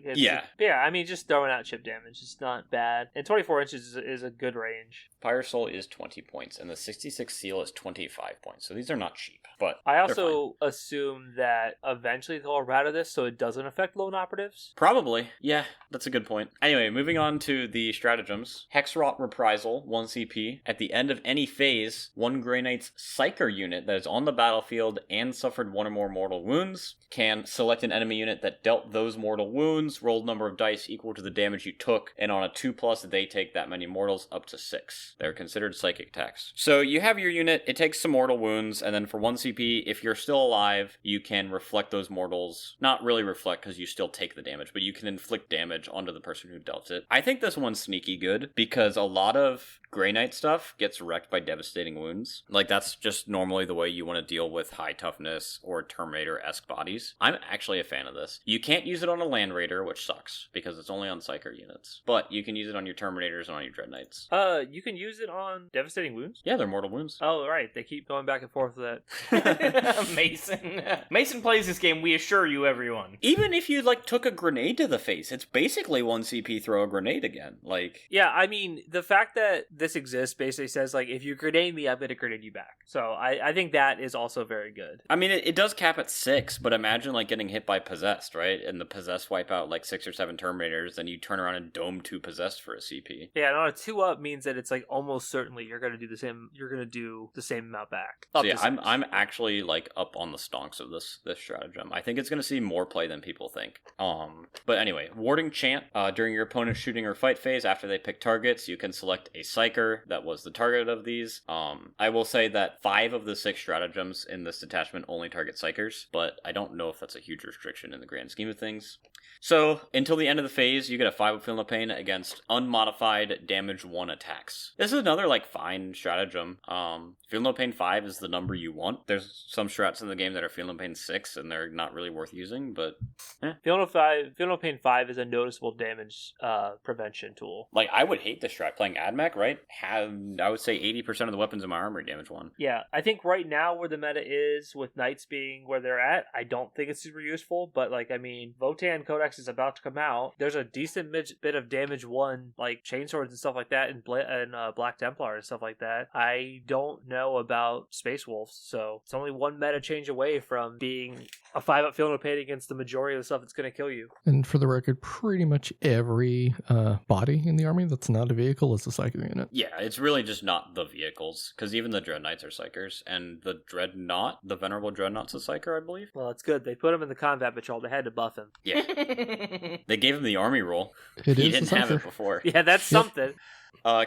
Yeah, I mean, just throwing out chip damage. It's not bad. And 24 inches is a good range. Pyre Soul is 20 points, and the 66 Seal is 25 points, so these are not cheap. But I also assume that eventually they'll errata this so it doesn't affect lone operatives. Probably. Yeah, that's a good point. Anyway, moving on to the stratagems. Hexrot Reprisal, 1 CP. At the end of any phase, 1 Grey Knight's Psyker unit that is on the battlefield and suffered 1 or more mortal wounds can select an enemy unit that dealt those mortal wounds, rolled number of dice equal to the damage you took, and on a 2+, they take that many mortals up to 6. They're considered psychic attacks. So you have your unit, it takes some mortal wounds, and then for 1 CP, if you're still alive, you can reflect those mortals. Not really reflect, because you still take the damage, but you can inflict damage onto the person who dealt it. I think this one's sneaky good, because a lot of Grey Knight stuff gets wrecked by devastating wounds. Like, that's just normally the way you want to deal with high toughness or Terminator-esque bodies. I'm actually a fan of this. You can't use it on a Land Raider, which sucks, because it's only on Psyker units. But you can use it on your Terminators and on your Dread Knights. You can use it on devastating wounds? Yeah, they're mortal wounds. Oh, right. They keep going back and forth with that. Mason plays this game, we assure you, everyone. Even if you, like, took a grenade to the face, it's basically 1 CP throw a grenade again. Like... Yeah, I mean, the fact that this exists basically says, like, if you grenade me, I'm going to grenade you back. So I think that is also very good. I mean, it does cap at 6, but imagine, like, getting hit by Possessed, right? And the Possessed wipe out, like, 6 or 7 Terminators, then you turn around and dome 2 Possessed for a CP. Yeah, and on a 2-up means that it's, like, almost certainly you're going to do the same amount back. So yeah, I'm actually, like, up on the stonks of this stratagem. I think it's going to see more play than people think. But anyway, Warding Chant. During your opponent's shooting or fight phase, after they pick targets, you can select a Psyker that was the target of these. I will say that 5 of the 6 stratagems in this detachment only target Psykers, but I don't know if that's a huge restriction in the grand scheme of things. So, until the end of the phase, you get a 5 of Feel No Pain against unmodified damage 1 attacks. This is another, like, fine stratagem. Feel No Pain 5 is the number you want. There's some strats in the game that are Feel No Pain 6, and they're not really worth using, but... Feel No Pain 5 is a noticeable damage prevention tool. Like, I would hate this strat. Playing AdMech, right? I would say 80% of the weapons in my armor damage 1. Yeah, I think right now where the meta is, with Knights being where they're at, I don't think it's super useful, but, like, I mean, Votann Codex Codex is about to come out. There's a decent bit of damage one, like chainswords and stuff like that, and Black Templar and stuff like that. I don't know about Space Wolves, so it's only one meta change away from being a 5-up field of pain against the majority of the stuff that's going to kill you. And for the record, pretty much every body in the army that's not a vehicle is a Psyker unit. Yeah, it's really just not the vehicles, because even the Dreadknights are Psykers, and the Dreadnought, the Venerable Dreadnought's a Psyker, I believe. Well, it's good. They put him in the combat patrol. They had to buff him. Yeah. They gave him the army role. It He is didn't a have it Psyker. before. Yeah, that's something.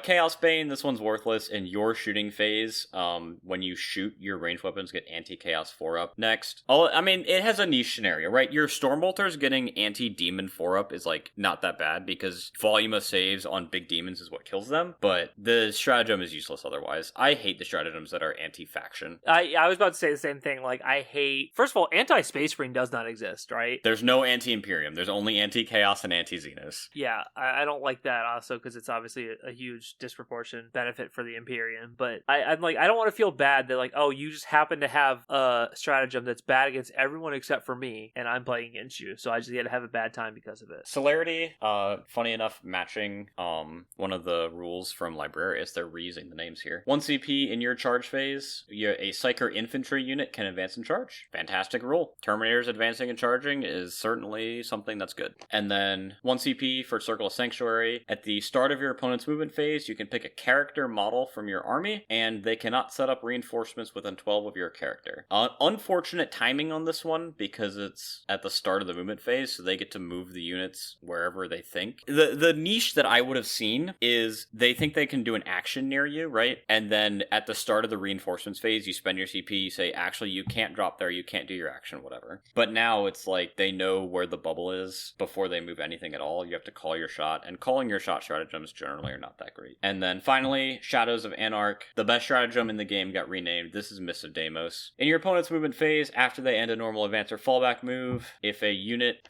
Chaos Bane, this one's worthless in your shooting phase. When you shoot, your ranged weapons get anti-chaos 4-up. Next. I mean, it has a niche scenario, right? Your Stormbolters getting anti-demon 4-up is, like, not that bad, because volume of saves on big demons is what kills them, but the stratagem is useless otherwise. I hate the stratagems that are anti-faction. I was about to say the same thing. Like, I hate... First of all, anti-Space Marine does not exist, right? There's no anti-Imperium. There's only anti-chaos and anti-Xenos. Yeah, I don't like that also, because it's obviously a huge disproportionate benefit for the Imperium, but I'm like, I don't want to feel bad that, like, oh, you just happen to have a stratagem that's bad against everyone except for me, and I'm playing against you, so I just get to have a bad time because of it. Celerity, funny enough, matching one of the rules from Librarius. They're reusing the names here. 1 CP in your charge phase, a Psyker infantry unit can advance and charge. Fantastic rule. Terminators advancing and charging is certainly something that's good. And then 1 CP for Circle of Sanctuary. At the start of your opponent's movement phase, you can pick a character model from your army, and they cannot set up reinforcements within 12 of your character. Unfortunate timing on this one, because it's at the start of the movement phase, so they get to move the units wherever they think. The niche that I would have seen is they think they can do an action near you, right? And then at the start of the reinforcements phase, you spend your CP, you say, actually, you can't drop there, you can't do your action, whatever. But now it's like they know where the bubble is before they move anything at all. You have to call your shot, and calling your shot stratagems generally are not that great. And then finally, Shadows of Anarch. The best stratagem in the game got renamed. This is Mists of Deimos. In your opponent's movement phase, after they end a normal advance or fallback move, if a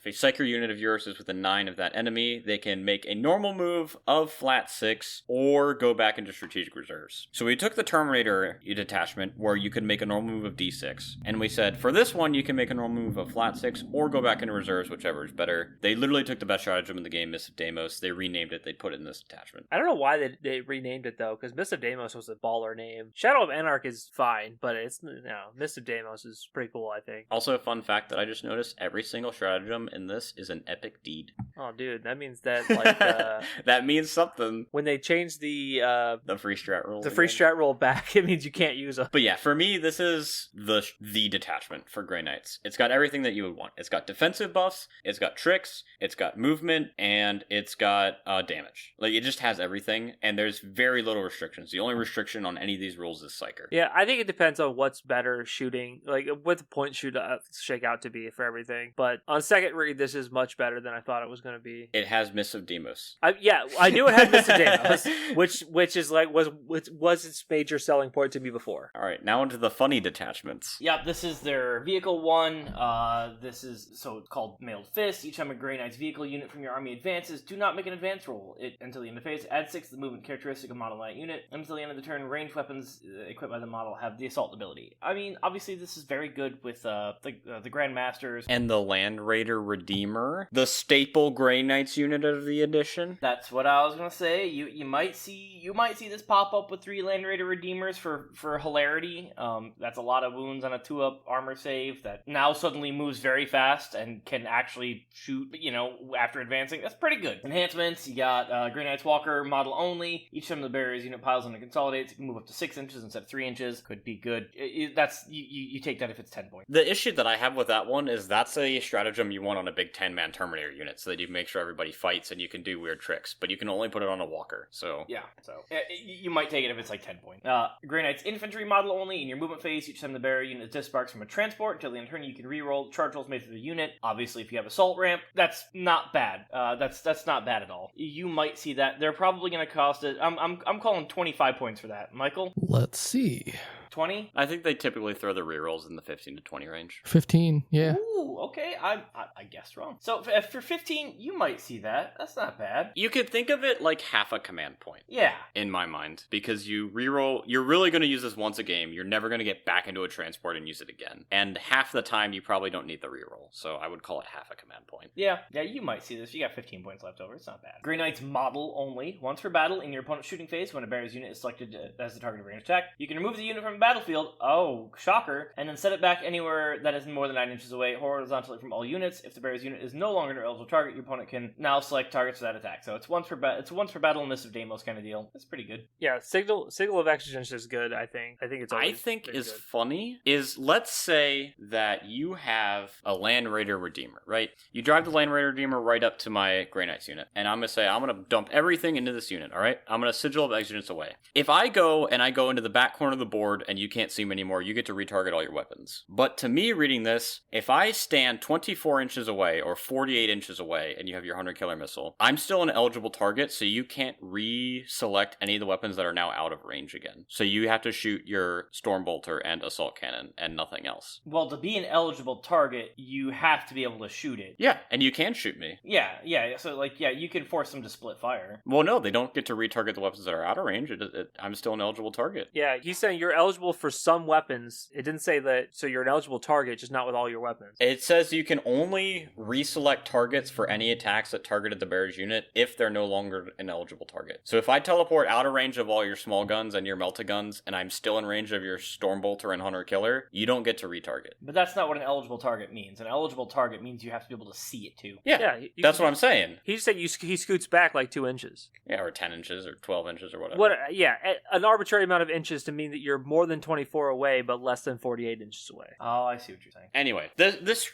Psyker unit of yours is within 9 of that enemy, they can make a normal move of flat 6 or go back into strategic reserves. So we took the Terminator detachment where you could make a normal move of D6, and we said, for this one, you can make a normal move of flat 6 or go back into reserves, whichever is better. They literally took the best stratagem in the game, Mists of Deimos. They renamed it. They put it in this detachment. I don't know why they renamed it though, because Mists of Deimos was a baller name. Shadow of Anarch is fine, but it's Mists of Deimos is pretty cool, I think. Also, a fun fact that I just noticed: every single stratagem in this is an epic deed. Oh, dude, that means that like that means something. When they changed the free strat rule, strat rule back, it means you can't use them. But yeah, for me, this is the detachment for Grey Knights. It's got everything that you would want. It's got defensive buffs, it's got tricks, it's got movement, and it's got damage. Like, it just has everything, and there's very little restrictions. The only restriction on any of these rules is Psyker. Yeah, I think it depends on what's better shooting, like what the point should shake out to be for everything. But on second read, this is much better than I thought it was going to be. It has Mists of Deimos. I knew it had Mists of Deimos, which is like was its major selling point to me before. All right, now into the funny detachments. Yep, this is their vehicle one. This is so it's called Mailed Fist. Each time a Grey Knight's vehicle unit from your army advances, do not make an advance roll. Until the end of phase, add 6 to the movement characteristic of model that unit. Until the end of the turn, ranged weapons equipped by the model have the assault ability. I mean, obviously this is very good with the Grandmasters and the Land Raider Redeemer, the staple Grey Knights unit of the edition. That's what I was gonna say. You might see this pop up with 3 Land Raider Redeemers for hilarity. That's a lot of wounds on a 2-up armor save that now suddenly moves very fast and can actually shoot, after advancing. That's pretty good. Enhancements, you got Grey Knight's Walker, model only. Each time the barrier's unit piles on and consolidates, it can move up to 6 inches instead of 3 inches. Could be good. That's you take that if it's 10 points. The issue that I have with that one is that's a stratagem you want on a big 10-man Terminator unit, so that you make sure everybody fights and you can do weird tricks, but you can only put it on a Walker, so... Yeah, so you might take it if it's like 10 points. Grey Knight's infantry model only. In your movement phase, each time the barrier unit disembarks from a transport, until the end of turn you can reroll charge rolls made for the unit. Obviously, if you have assault ramp, that's not bad. That's not bad at all. You might see that. They're probably going to cost it. I'm calling 25 points for that. Michael? Let's see. 20? I think they typically throw the rerolls in the 15 to 20 range. 15, yeah. Ooh, okay. I guessed wrong. So for 15, you might see that. That's not bad. You could think of it like half a command point. Yeah. In my mind. Because you reroll, you're really going to use this once a game. You're never going to get back into a transport and use it again. And half the time, you probably don't need the reroll. So I would call it half a command command point. Yeah, you might see this. You got 15 points left over. It's not bad. Grey Knight's model only. Once per battle, in your opponent's shooting phase, when a barrier's unit is selected as the target of a ranged attack, you can remove the unit from the battlefield, shocker, and then set it back anywhere that is more than 9 inches away, horizontally from all units. If the barrier's unit is no longer an eligible target, your opponent can now select targets for that attack. So it's once per battle, Miss of Deimos kind of deal. That's pretty good. Yeah, Signal of Exegesis is good, I think. I think is funny is, let's say that you have a Land Raider Redeemer, right? You drive the Land Raider Redeemer right up to my Grey Knights unit, and I'm going to say, I'm going to dump everything into this unit, all right? I'm going to Sigil of Exigence away. If I go into the back corner of the board and you can't see me anymore, you get to retarget all your weapons. But to me, reading this, if I stand 24 inches away or 48 inches away and you have your 100 killer missile, I'm still an eligible target, so you can't reselect any of the weapons that are now out of range again. So you have to shoot your Stormbolter and Assault Cannon and nothing else. Well, to be an eligible target, you have to be able to shoot it. Yeah, and you can shoot me. Yeah. So, you can force them to split fire. Well, no, they don't get to retarget the weapons that are out of range. I'm still an eligible target. Yeah, he's saying you're eligible for some weapons. It didn't say that, so you're an eligible target, just not with all your weapons. It says you can only reselect targets for any attacks that targeted the bearer's unit if they're no longer an eligible target. So if I teleport out of range of all your small guns and your melta-guns, and I'm still in range of your Stormbolter and Hunter Killer, you don't get to retarget. But that's not what an eligible target means. An eligible target means you have to be able to see it too. Yeah, that's what I'm saying. He said he scoots back like 2 inches. Yeah, or 10 inches or 12 inches or whatever. An arbitrary amount of inches to mean that you're more than 24 away, but less than 48 inches away. Oh, I see what you're saying. Anyway, this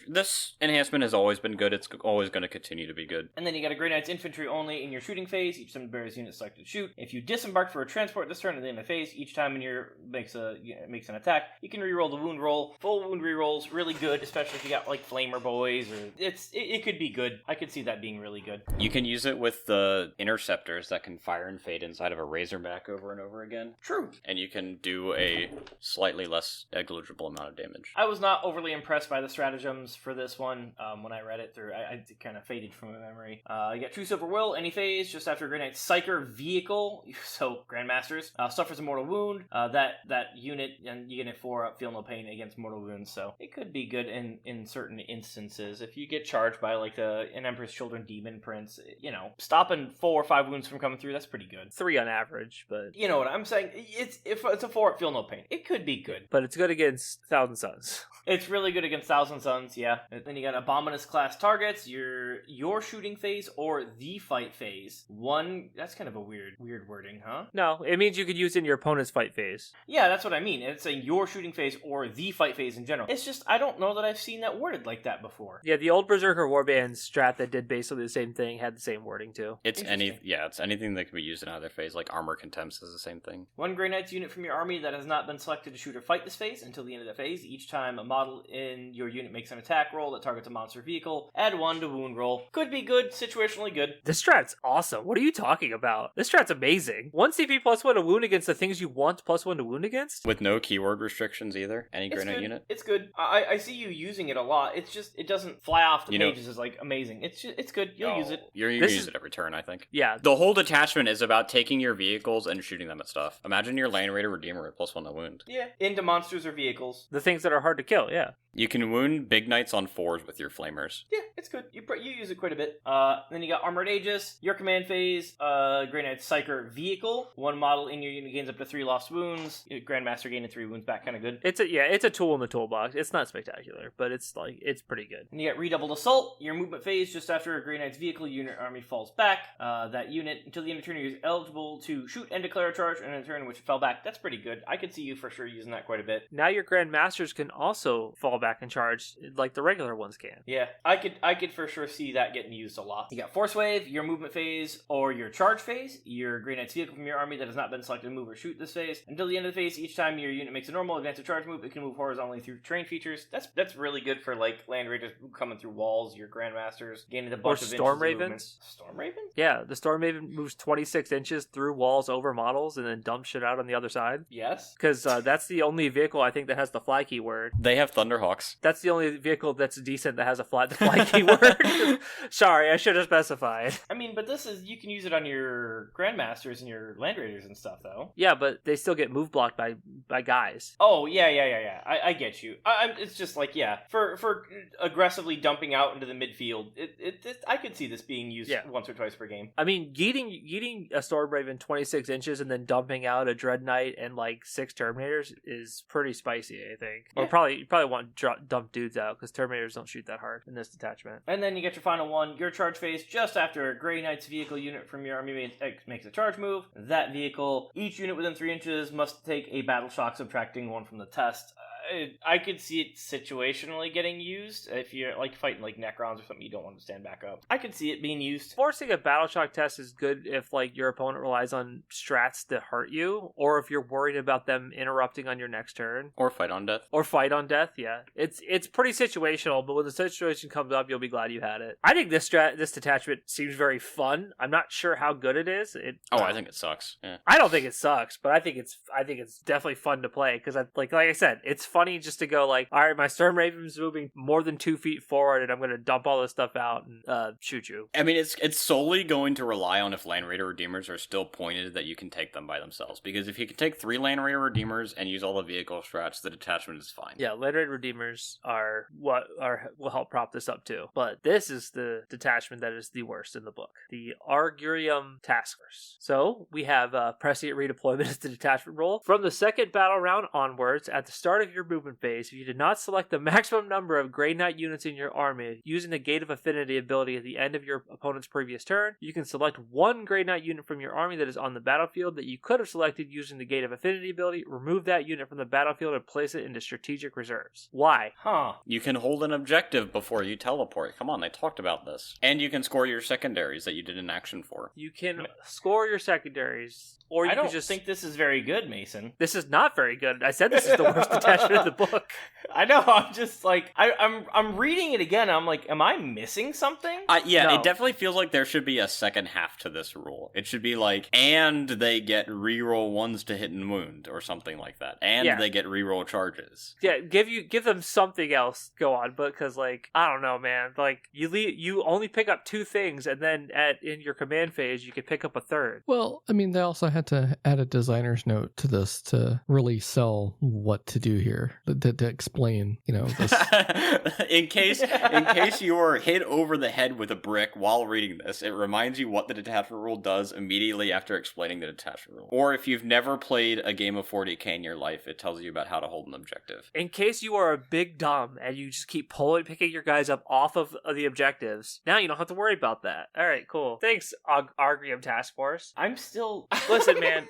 enhancement has always been good. It's always going to continue to be good. And then you got a Grey Knight's infantry only in your shooting phase. Each time the bearer's unit selected to shoot. If you disembark for a transport this turn at the end of the phase, each time in your makes an attack, you can reroll the wound roll. Full wound rerolls, really good, especially if you got like Flamer Boys, or it could be good. I could see that being really good. You can use it with the interceptors that can fire and fade inside of a Razorback over and over again. True. And you can do a slightly less negligible amount of damage. I was not overly impressed by the stratagems for this one. When I read it through, I kind of faded from my memory. You got True Silver Will, any phase, just after a Grey Knight Psyker vehicle, so Grandmasters, suffers a mortal wound. That unit, and you get it for feel no pain against mortal wounds, so it could be good in certain instances. If you get charged by like an Emperor's Children Demon Prince, stopping 4 or 5 wounds from coming through, that's pretty good. 3 on average, but you know what I'm saying. If it's a 4 feel no pain, it could be good. But it's good against Thousand Suns. It's really good against Thousand Suns, yeah. And then you got Abominus class targets, your shooting phase or the fight phase. That's kind of a weird wording, huh? No, it means you could use it in your opponent's fight phase. Yeah, that's what I mean. It's saying your shooting phase or the fight phase in general. It's just, I don't know that I've seen that worded like that before. Yeah, the old Berserker Warband strat that did basically the same thing had the same wording too. It's anything that can be used in either phase, like Armor Contempts is the same thing. 1 Grey Knight's unit from your army that has not been selected to shoot or fight this phase until the end of the phase. Each time a model in your unit makes an attack roll that targets a monster vehicle, add 1 to wound roll. Could be good, situationally good. This strat's awesome. What are you talking about? This strat's amazing. 1 CP plus 1 to wound against the things you want plus 1 to wound against? With no keyword restrictions either. Any Grey Knight unit. It's good. I see you using it a lot. It's just, it doesn't fly off the pages as like amazing. It's good. You'll use it. You're going to use it every turn, I think. Yeah. The whole detachment is about taking your vehicles and shooting them at stuff. Imagine your Land Raider Redeemer with plus 1 to wound. Yeah. Into monsters or vehicles. The things that are hard to kill, yeah. You can wound big knights on 4s with your flamers. Yeah, it's good. You use it quite a bit. Then you got Armored Aegis, your command phase, Grey Knight Psyker vehicle. 1 model in your unit gains up to 3 lost wounds. Grandmaster gaining 3 wounds back, kind of good. It's a tool in the toolbox. It's not spectacular, but it's pretty good. And you got Redoubled Assault, your movement phase just after a Grey Knight's vehicle unit army falls back. That unit until the end of turn is eligible to shoot and declare a charge, and in a turn in which it fell back. That's pretty good. I could see you for sure using that quite a bit. Now your Grandmasters can also fall back and charge like the regular ones can. Yeah, I could for sure see that getting used a lot. You got Force Wave, your movement phase or your charge phase. Your Grey Knight's vehicle from your army that has not been selected to move or shoot this phase. Until the end of the phase, each time your unit makes a normal advance or charge move, it can move horizontally through terrain features. That's really good for like Land Raiders coming through walls, your Grandmasters, gaining a bunch of Storm Ravens. Storm Ravens? Yeah, the Storm Raven moves 26 inches through walls over models and then dumps shit out on the other side. Yes. Because that's the only vehicle I think that has the fly keyword. They have Thunderhawk Nighthawks. That's the only vehicle that's decent that has a fly keyword. Sorry, I should have specified. I mean, but you can use it on your Grandmasters and your Land Raiders and stuff, though. Yeah, but they still get move blocked by guys. Oh, yeah. I get you. It's just like, yeah, for aggressively dumping out into the midfield, I could see this being used once or twice per game. I mean, yeeting a Stormraven 26 inches and then dumping out a Dread Knight and like 6 Terminators is pretty spicy, I think. Yeah. Or you probably want to dump dudes out because Terminators don't shoot that hard in this detachment. And then you get your final one, your charge phase, just after a Grey Knight's vehicle unit from your army makes a charge move. That vehicle, each unit within 3 inches must take a battle shock, subtracting 1 from the test. I could see it situationally getting used if you're like fighting like Necrons or something you don't want to stand back up. I could see it being used. Forcing a battle shock test is good if like your opponent relies on strats to hurt you, or if you're worried about them interrupting on your next turn. Or fight on death. Yeah. It's pretty situational, but when the situation comes up, you'll be glad you had it. I think this detachment seems very fun. I'm not sure how good it is. I think it sucks. Yeah. I don't think it sucks, but I think it's definitely fun to play because like I said, it's funny just to go like, all right, my Stormraven's moving more than 2 feet forward, and I'm going to dump all this stuff out and shoot you. I mean, it's solely going to rely on if Land Raider Redeemers are still pointed that you can take them by themselves. Because if you can take 3 Land Raider Redeemers and use all the vehicle strats, the detachment is fine. Yeah, Land Raider Redeemers will help prop this up too. But this is the detachment that is the worst in the book, the Argurium Task Force. So we have Prescient Redeployment as the detachment role. From the second battle round onwards, at the start of your movement phase, if you did not select the maximum number of Grey Knight units in your army using the Gate of Affinity ability at the end of your opponent's previous turn, you can select 1 Grey Knight unit from your army that is on the battlefield that you could have selected using the Gate of Affinity ability, remove that unit from the battlefield and place it into strategic reserves. Why? You can hold an objective before you teleport. Come on, they talked about this. And you can score your secondaries that you did an action for. You can score your secondaries. Or you I don't could just think this is very good, Mason. This is not very good. I said this is the worst detachment in the book. I know. I'm just like I'm reading it again. I'm like, am I missing something? No. It definitely feels like there should be a second half to this rule. It should be like, and they get reroll 1s to hit and wound or something like that, and they get reroll charges. Yeah, give them something else. Go on, but because like I don't know, man. Like you only pick up 2 things, and then in your command phase you can pick up a third. Well, I mean, they also had to add a designer's note to this to really sell what to do here, to explain, this. in case you are hit over the head with a brick while reading this, it reminds you what the detachment rule does immediately after explaining the detachment rule. Or if you've never played a game of 40k in your life, it tells you about how to hold an objective. In case you are a big dumb and you just keep picking your guys up off of the objectives, now you don't have to worry about that. All right, cool. Thanks, Argurium Task Force. I'm still... Listen, man,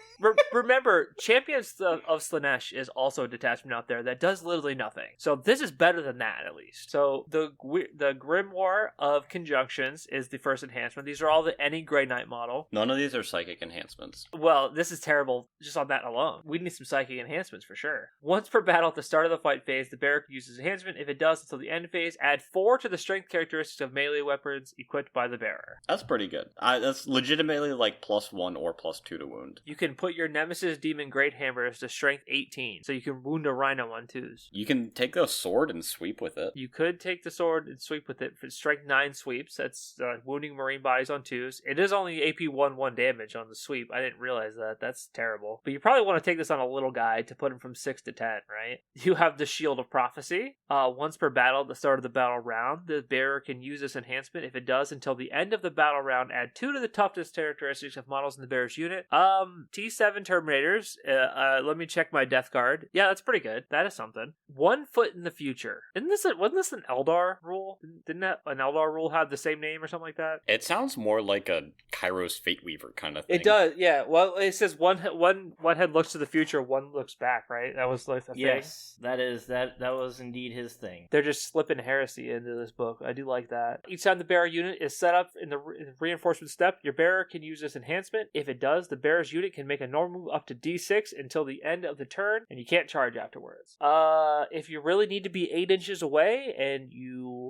remember, Champions of Slaanesh is also a detachment out there that does literally nothing. So this is better than that, at least. So the Grimoire of Conjunctions is the first enhancement. These are all any Grey Knight model. None of these are psychic enhancements. Well, this is terrible just on that alone. We need some psychic enhancements for sure. Once per battle at the start of the fight phase, the bearer uses enhancement. If it does until the end phase, add 4 to the strength characteristics of melee weapons equipped by the bearer. That's pretty good. That's legitimately like +1 or +2 to wound. You can put your Nemesis Demon Great Hammers to strength 18, so you can wound a Rhino on 2s. You can take the sword and sweep with it. You could take the sword and sweep with it for strength 9 sweeps. That's wounding Marine bodies on 2s. It is only AP 1/1 damage on the sweep. I didn't realize that. That's terrible. But you probably want to take this on a little guy to put him from 6 to 10, right? You have the Shield of Prophecy. Once per battle, at the start of the battle round, the bearer can use this enhancement. If it does until the end of the battle round, add 2 to the toughness characteristics of models in the bearer's unit. T7 Terminators. Let me check my death card. Yeah, that's pretty good. That is something. 1 foot in the future. Wasn't this an Eldar rule? Didn't an Eldar rule have the same name or something like that? It sounds more like a Kairos Fate Weaver kind of thing. It does, yeah. Well, it says one head looks to the future, one looks back, right? That was like the thing. Yes, that was indeed his thing. They're just slipping heresy into this book. I do like that. Each time the bearer unit is set up in the reinforcement step, your bearer can use this enhancement. If it does, the bearer's unit can make a normal move up to D6 until the end of the turn, and you can't charge afterwards. If you really need to be 8 inches away,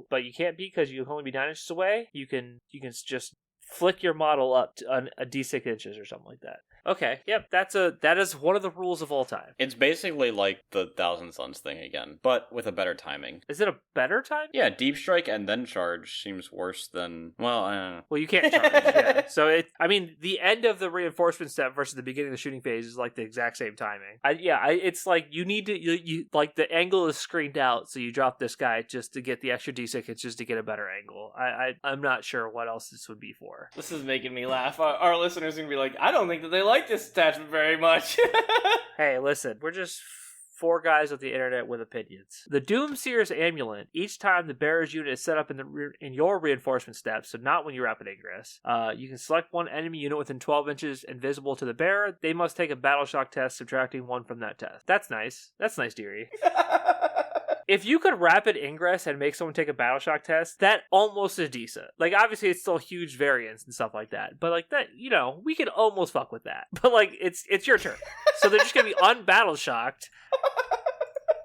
but you can't be because you can only be 9 inches away, you can just flick your model up to a D6 inches or something like that. Okay, yep, that is one of the rules of all time. It's basically like the Thousand Suns thing again, but with a better timing. Is it a better time? Yeah, deep strike and then charge seems worse than, well, I don't know. Well, you can't charge. Yeah. So the end of the reinforcement step versus the beginning of the shooting phase is like the exact same timing. It's like you need to you like the angle is screened out, so you drop this guy just to get the extra D6 just to get a better angle. I'm not sure what else this would be for. This is making me laugh. Our listeners are gonna be like, I don't think that they like this detachment very much. Hey, listen, we're just 4 guys with the internet with opinions. The Doomseer's Amulet. Each time the bearer's unit is set up in your reinforcement steps, so not when you rapid ingress, you can select one enemy unit within 12 inches and visible to the bearer. They must take a battle shock test, subtracting 1 from that test. That's nice. That's nice, dearie. If you could rapid ingress and make someone take a battle shock test, that almost is decent. Like, obviously, it's still huge variance and stuff like that. But, like, that, we could almost fuck with that. But, like, it's your turn. So they're just going to be unbattle shocked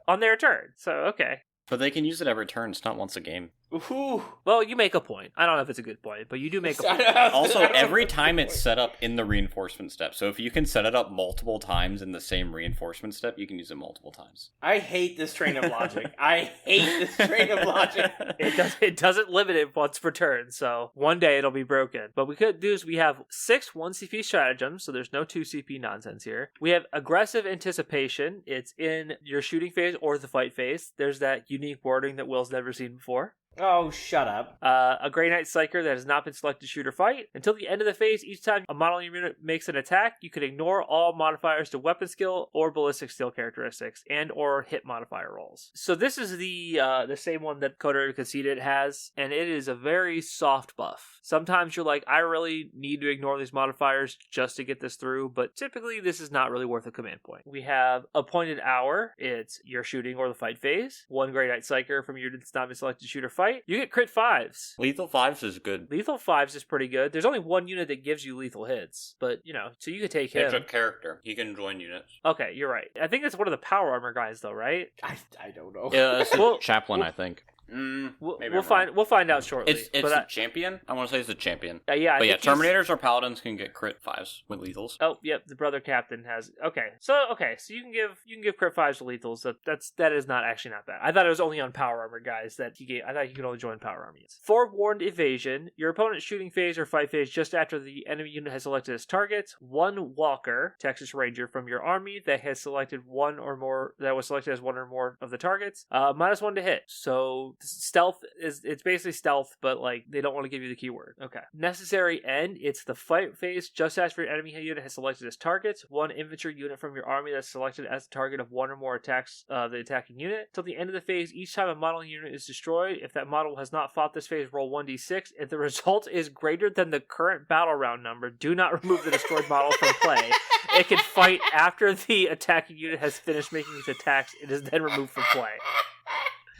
on their turn. So, okay. But they can use it every turn. It's not once a game. Ooh. Well, you make a point. I don't know if it's a good point, but you do make a point. Also, every time it's set up in the reinforcement step. So if you can set it up multiple times in the same reinforcement step, you can use it multiple times. I hate this train of logic. It doesn't limit it once per turn, so one day it'll be broken. But we could do is we have 6 1 CP stratagems, so there's no 2 CP nonsense here. We have aggressive anticipation. It's in your shooting phase or the fight phase. There's that unique wording that Will's never seen before. Oh, shut up. A Grey Knight Psyker that has not been selected to shoot or fight. Until the end of the phase, each time a model unit makes an attack, you can ignore all modifiers to weapon skill or ballistic skill characteristics and or hit modifier rolls. So this is the same one that Coder Conceded has, and it is a very soft buff. Sometimes you're like, I really need to ignore these modifiers just to get this through, but typically this is not really worth a command point. We have Appointed Hour. It's your shooting or the fight phase. 1 Grey Knight Psyker from your unit that's not been selected to shoot or fight. You get crit 5s. Lethal 5s is good. Lethal 5s is pretty good. There's only one unit that gives you lethal hits, but, so you could take him. It's a character. He can join units. Okay, you're right. I think that's one of the power armor guys, though, right? I don't know. Yeah, it's a chaplain, I think. We'll find out shortly. It's a champion. I want to say it's a champion. Yeah, but yeah, Terminators or Paladins can get crit 5s with lethals. Oh, yep, the brother captain has. So you can give crit 5s to lethals. That is not actually not bad. I thought it was only on power armor guys that he gave. I thought you could only join power armies. Forewarned evasion. Your opponent's shooting phase or fight phase just after the enemy unit has selected as targets. 1 Walker, Texas Ranger from your army that has selected one or more that was selected as one or more of the targets. -1 to hit. So stealth it's basically stealth, but like they don't want to give you the keyword. Okay. Necessary end. It's the fight phase just after your enemy unit has selected as targets. 1 infantry unit from your army that's selected as the target of one or more attacks the attacking unit. Till the end of the phase, each time a model unit is destroyed, if that model has not fought this phase, roll 1d6. If the result is greater than the current battle round number, do not remove the destroyed model from play. It can fight after the attacking unit has finished making its attacks. It is then removed from play.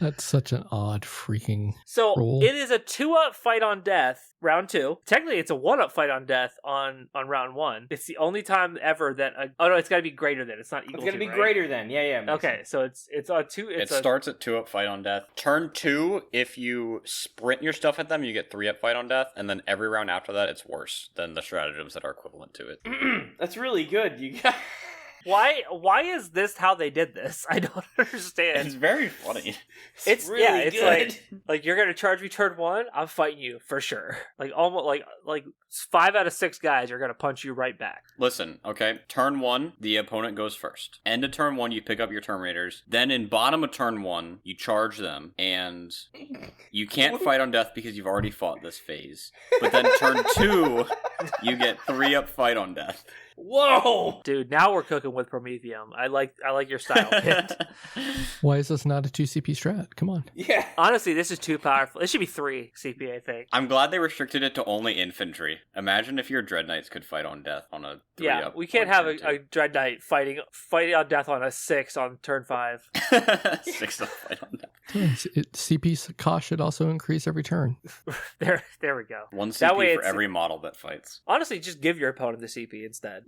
That's such an odd freaking rule. It is a 2-up fight on death, round 2. Technically, it's a 1-up fight on death on round 1. It's the only time ever that... it's got to be greater than. It's not equal to, It's got to be greater than. Yeah. Okay, so it's a 2... It starts at 2-up fight on death. Turn 2, if you sprint your stuff at them, you get 3-up fight on death, and then every round after that, it's worse than the stratagems that are equivalent to it. That's really good. You got... Why is this how they did this? I don't understand. It's very funny. It's really good. Like you're gonna charge me turn 1, I'm fighting you for sure. Like almost like 5 out of 6 guys are gonna punch you right back. Listen, okay. Turn 1, the opponent goes first. End of turn 1, you pick up your Terminators. Then in bottom of turn 1, you charge them, and you can't fight on death because you've already fought this phase. But then turn 2, you get 3-up fight on death. Whoa, dude! Now we're cooking with Prometheum. I like your style, Pit. Why is this not a 2 CP strat? Come on. Yeah. Honestly, this is too powerful. It should be 3 CP, I think. I'm glad they restricted it to only infantry. Imagine if your Dread Knights could fight on death on a 3-up. Yeah, we can't have a Dread Knight fighting on death on a 6 on turn 5. 6-up fight on death. CP cost should also increase every turn. There we go. 1 CP for every model that fights. Honestly, just give your opponent the CP instead.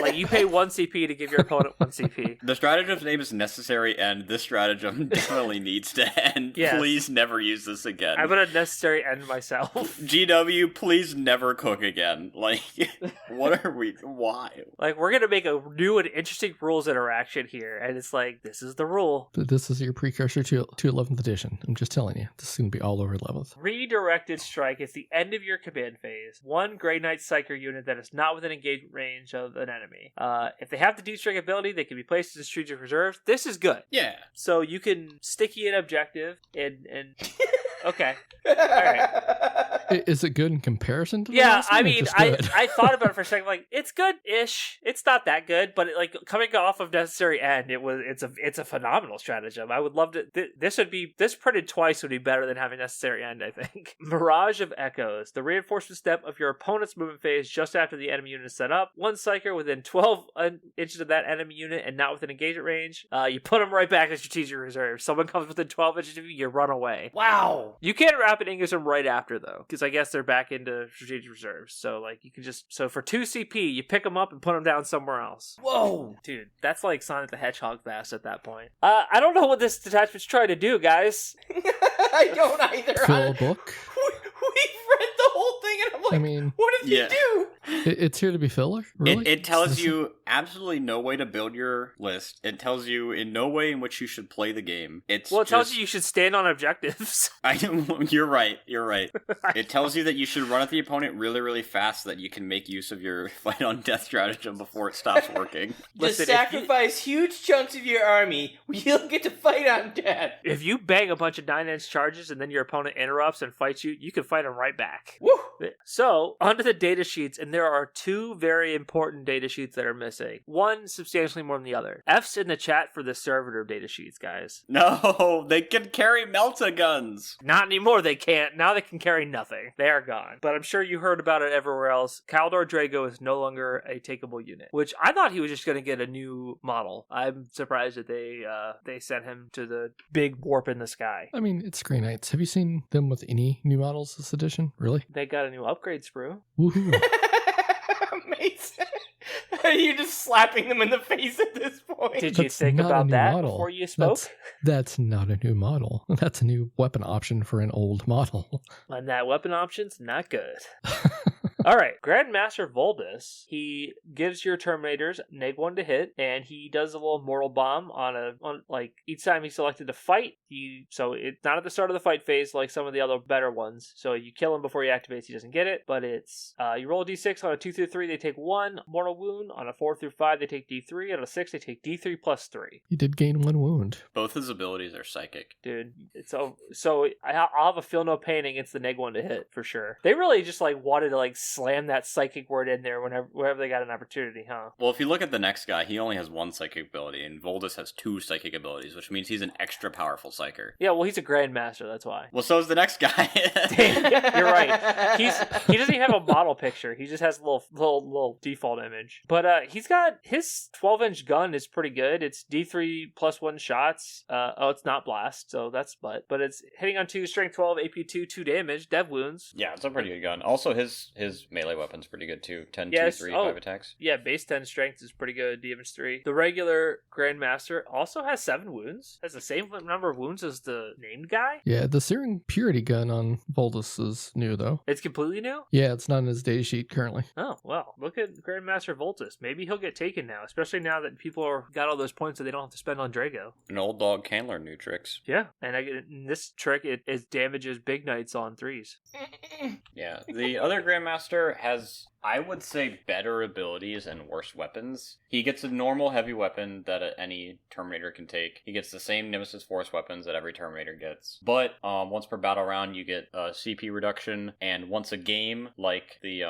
Like, you pay 1 CP to give your opponent 1 CP. The stratagem's name is Necessary End. This stratagem definitely needs to end. Yes. Please never use this again. I'm gonna necessary end myself. GW, please never cook again. Like, what are we... Why? Like, we're gonna make a new and interesting rules interaction here, and it's like, this is the rule. This is your precursor to 11th edition. I'm just telling you. This is going to be all over 11th. Redirected Strike is the end of your command phase. 1 Grey Knight Psyker unit that is not within engagement range of an enemy. If they have the Deep Strike ability, they can be placed in strategic reserves. This is good. Yeah. So you can sticky an objective and okay. All right. Is it good in comparison to the Yeah, last one, I or mean, just good? I thought about it for a second, like, it's good-ish. It's not that good, but coming off of Necessary End, it's a phenomenal stratagem. I would love to. This printed twice would be better than having Necessary End, I think. Mirage of Echoes. The reinforcement step of your opponent's movement phase just after the enemy unit is set up. 1 Psyker within 12 inches of that enemy unit and not within engagement range. You put them right back in strategic reserve. Someone comes within 12 inches of you, you run away. Wow. You can't Rapid English them right after, though, because I guess they're back into strategic reserves. So, like, you can so for 2 CP, you pick them up and put them down somewhere else. Whoa. Dude, that's like Sonic the Hedgehog fast at that point. I don't know what this detachment's trying to do, guys. I don't either. Fill a book? We've read the whole thing, and I'm like, I mean, what did you do? It's here to be filler? Really? It tells you absolutely no way to build your list. It tells you in no way in which you should play the game. It tells you should stand on objectives. You're right. It tells you that you should run at the opponent really, really fast so that you can make use of your fight on death stratagem before it stops working. Just sacrifice huge chunks of your army. You'll get to fight on death. If you bang a bunch of 9-inch charges and then your opponent interrupts and fights you, you can fight them right back. Woo! So, onto the data sheets, and there are 2 very important data sheets that are missing. One substantially more than the other. F's in the chat for the servitor data sheets, guys. No, they can carry Melta guns. Not anymore, they can't. Now they can carry nothing. They are gone. But I'm sure you heard about it everywhere else. Kaldor Drago is no longer a takeable unit, which I thought he was just going to get a new model. I'm surprised that they sent him to the big warp in the sky. I mean, it's Grey Knights. Have you seen them with any new models this edition? Really? They got a new upgrade sprue. Woohoo. Amazing. You're just slapping them in the face at this point. Did you think about that before you spoke? That's not a new model. That's a new weapon option for an old model. And that weapon option's not good. All right, Grandmaster Voldus, he gives your Terminators -1 to hit, and he does a little mortal bomb on each time he's selected to fight. So it's not at the start of the fight phase like some of the other better ones. So you kill him before he activates, he doesn't get it. But it's you roll a d6 on a 2 through 3, they take 1 mortal wound. On a 4 through 5, they take d3. On a 6, they take d3 plus 3. He did gain 1 wound. Both his abilities are psychic. Dude, so I'll have a feel no pain against the -1 to hit for sure. They really just wanted to slam that psychic word in there whenever they got an opportunity, huh? Well, if you look at the next guy, he only has 1 psychic ability, and Voldus has 2 psychic abilities, which means he's an extra powerful psyker. Yeah, well, he's a Grandmaster, that's why. Well, so is the next guy. You're right. He doesn't even have a model picture. He just has a little default image. But he's got his 12-inch gun is pretty good. It's D3 plus 1 shots. It's not blast, so that's but it's hitting on 2, strength 12, AP 2 damage, dev wounds. Yeah, it's a pretty good gun. Also, his melee weapon's pretty good too. 10, yes. 2, 3, 5 attacks. Yeah, base 10 strength is pretty good. Damage 3. The regular Grandmaster also has 7 wounds. Has the same number of wounds as the named guy. Yeah, the Searing Purity gun on Voldus is new, though. It's completely new? Yeah, it's not in his data sheet currently. Oh, well, look at Grandmaster Voldus. Maybe he'll get taken now, especially now that people got all those points that they don't have to spend on Drago. An old dog can learn new tricks. Yeah, and in this trick, it damages big knights on 3s. Yeah, the other Grandmaster has, I would say, better abilities and worse weapons. He gets a normal heavy weapon that any Terminator can take. He gets the same Nemesis Force weapons that every Terminator gets. But once per battle round, you get a CP reduction, and once a game, like the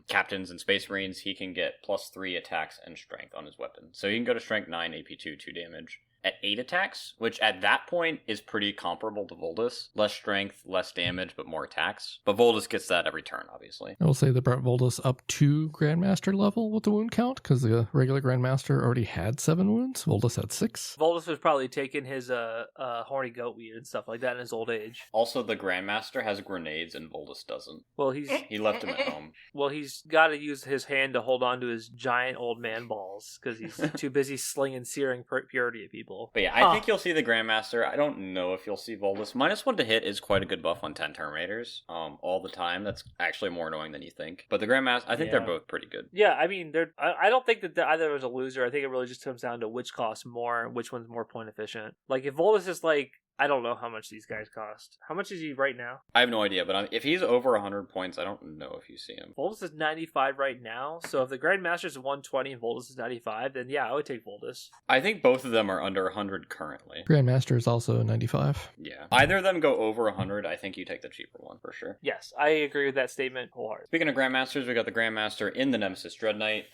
Captains and Space Marines, he can get +3 attacks and strength on his weapon. So he can go to strength 9, AP 2 damage. at 8 attacks, which at that point is pretty comparable to Voldus. Less strength, less damage, but more attacks. But Voldus gets that every turn, obviously. I will say they brought Voldus up to Grandmaster level with the wound count, because the regular Grandmaster already had 7 wounds. Voldus had 6. Voldus was probably taking his horny goat weed and stuff like that in his old age. Also, the Grandmaster has grenades and Voldus doesn't. Well, He left him at home. Well, he's got to use his hand to hold on to his giant old man balls because he's too busy slinging searing purity at people. But yeah, I think you'll see the Grandmaster. I don't know if you'll see Voldus. -1 to hit is quite a good buff on 10 Terminators all the time. That's actually more annoying than you think. But the Grandmaster, I think they're both pretty good. Yeah, I mean, I don't think that either is a loser. I think it really just comes down to which costs more, which one's more point efficient. Like, if Voldus is like, I don't know how much these guys cost. How much is he right now? I have no idea, but if he's over 100 points, I don't know if you see him. Voldus is 95 right now, so if the Grandmaster is 120 and Voldus is 95, then yeah, I would take Voldus. I think both of them are under 100 currently. Grandmaster is also 95. Yeah. Either of them go over 100, I think you take the cheaper one for sure. Yes, I agree with that statement wholeheartedly. Speaking of Grandmasters, we got the Grandmaster in the Nemesis Dread Knight.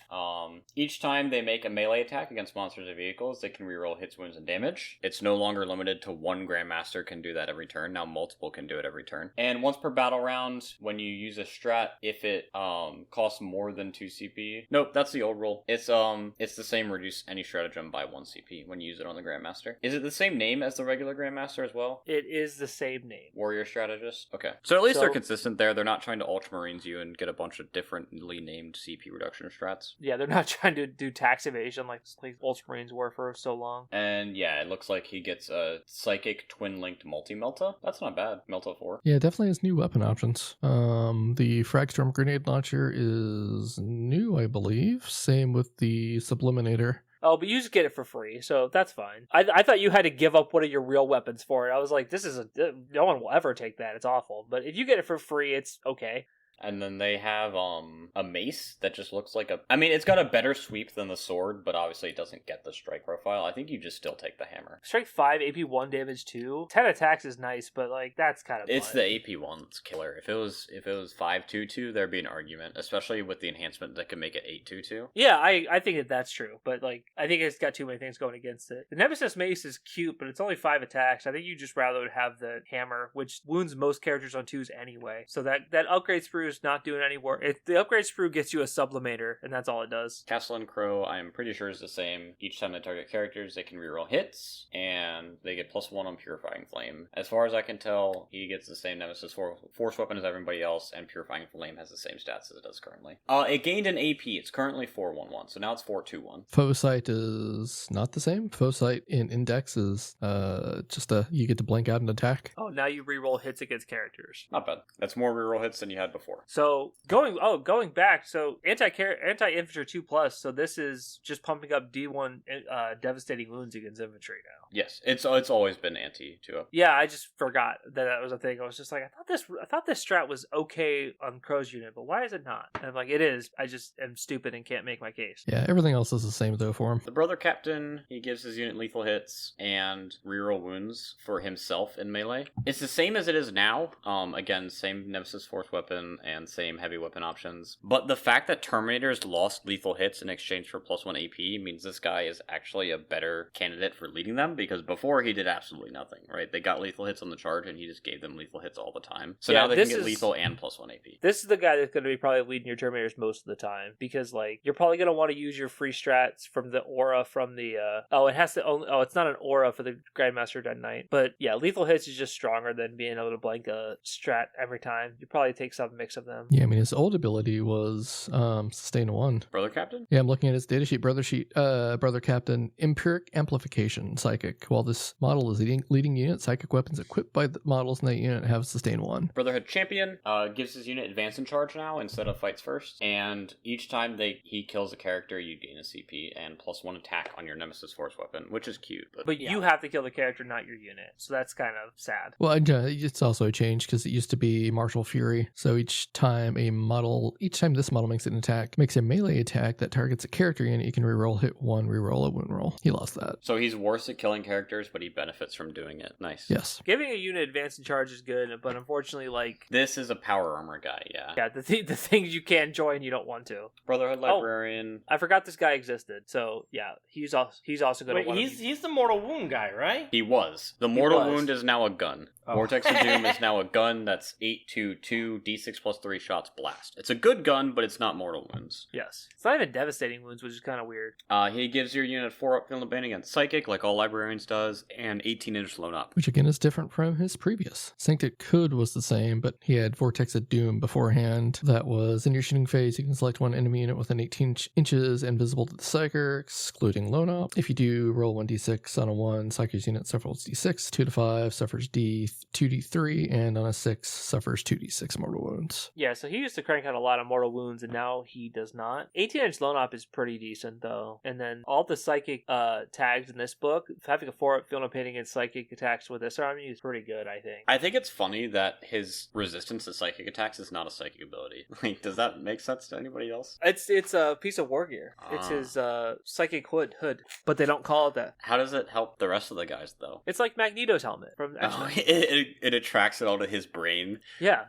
Each time they make a melee attack against monsters or vehicles, they can reroll hits, wounds, and damage. It's no longer limited to one Grandmaster can do that every turn. Now multiple can do it every turn. And once per battle round, when you use a strat, if it costs more than 2 CP. Nope, that's the old rule. It's the same, reduce any stratagem by 1 CP when you use it on the Grandmaster. Is it the same name as the regular Grandmaster as well? It is the same name. Warrior Strategist? Okay. So at least they're consistent there. They're not trying to Ultramarines you and get a bunch of differently named CP reduction strats. Yeah, they're not trying to do tax evasion like Ultramarines were for so long. And yeah, it looks like he gets a Psychic Twin-Linked Multi-Melta. That's not bad. Melta 4. Yeah, definitely has new weapon options. The Fragstorm Grenade Launcher is new, I believe. Same with the Subliminator. Oh, but you just get it for free, so that's fine. I thought you had to give up one of your real weapons for it. I was like, no one will ever take that. It's awful. But if you get it for free, it's okay. And then they have a mace that just looks like it's got a better sweep than the sword, but obviously it doesn't get the strike profile. I think you just still take the hammer. Strike 5, AP 1, damage 2. 10 attacks is nice, but like that's kind of It's the AP 1 that's killer. If it was 5/2/2, there'd be an argument, especially with the enhancement that can make it 8/2/2. Yeah, I think that's true, but like I think it's got too many things going against it. The Nemesis mace is cute, but it's only 5 attacks. I think you just rather would have the hammer, which wounds most characters on 2s anyway. So that upgrade sprue is not doing any work. The upgrade sprue gets you a Sublimator, and that's all it does. Castle and Crow, I'm pretty sure is the same. Each time they target characters, they can reroll hits, and they get +1 on Purifying Flame. As far as I can tell, he gets the same Nemesis Force Weapon as everybody else, and Purifying Flame has the same stats as it does currently. It gained an AP. It's currently 4/1/1, so now it's 4/2/1. Foesight is not the same. Foesight in Index is you get to blank out an attack. Oh, now you reroll hits against characters. Not bad. That's more reroll hits than you had before. So going back, so anti-infantry 2+, so this is just pumping up D1 devastating wounds against infantry now. Yes, it's always been anti 2-up. Yeah, I just forgot that was a thing. I was just like, I thought this strat was okay on Crow's unit, but why is it not? And I'm like, it is. I just am stupid and can't make my case. Yeah, everything else is the same though for him. The Brother Captain, he gives his unit lethal hits and reroll wounds for himself in melee. It's the same as it is now. Again, same Nemesis Force Weapon and same heavy weapon options. But the fact that Terminators lost lethal hits in exchange for +1 AP means this guy is actually a better candidate for leading them, because before he did absolutely nothing, right? They got lethal hits on the charge and he just gave them lethal hits all the time. So now they can get lethal and +1 AP. This is the guy that's going to be probably leading your Terminators most of the time, because like you're probably going to want to use your free strats from the aura from the it's not an aura for the Grandmaster Dread Knight. But yeah, lethal hits is just stronger than being able to blank a strat every time. You probably take some mix of them. Yeah, I mean his old ability was sustain 1. Brother Captain? Yeah, I'm looking at his datasheet. Brother Captain, Empiric Amplification, Psychic. While this model is leading unit, psychic weapons equipped by the models in that unit have sustain 1. Brotherhood Champion gives his unit advance in charge now instead of fights first, and each time he kills a character, you gain a CP and +1 attack on your Nemesis Force Weapon, which is cute. But you have to kill the character, not your unit, so that's kind of sad. Well, it's also a change because it used to be Martial Fury, so each each time this model makes an attack, makes a melee attack that targets a character unit, you can reroll hit 1, reroll a wound roll. He lost that. So he's worse at killing characters, but he benefits from doing it. Nice. Yes. Giving a unit advance and charge is good, but unfortunately, like... This is a power armor guy, yeah. Yeah, the things you can join, you don't want to. Brotherhood Librarian. I forgot this guy existed, so yeah, he's also going to want to... He's the Mortal Wound guy, right? He was. The Mortal Wound is now a gun. Oh. Vortex of Doom is now a gun that's 8/2/2 D6 plus 3 shots blast. It's a good gun, but it's not mortal wounds. Yes. It's not even devastating wounds, which is kind of weird. He gives your unit 4 up feeling pain against Psychic, like all librarians does, and 18-inch loan up. Which again is different from his previous. Sancted Could was the same, but he had Vortex of Doom beforehand. That was in your shooting phase, you can select one enemy unit within 18 inches invisible to the Psyker, excluding loan up. If you do, roll 1d6 on a 1, Psyker's unit suffers d6, 2 to 5, suffers 2d3, and on a 6, suffers 2d6 mortal wounds. Yeah, so he used to crank out a lot of mortal wounds, and now he does not. 18-inch loan op is pretty decent, though. And then all the psychic tags in this book, having a 4-up feeling of pain against psychic attacks with this army is pretty good, I think. I think it's funny that his resistance to psychic attacks is not a psychic ability. Like, does that make sense to anybody else? It's a piece of war gear. It's his psychic hood, but they don't call it that. How does it help the rest of the guys, though? It's like Magneto's helmet from X-Men. It attracts it all to his brain. Yeah.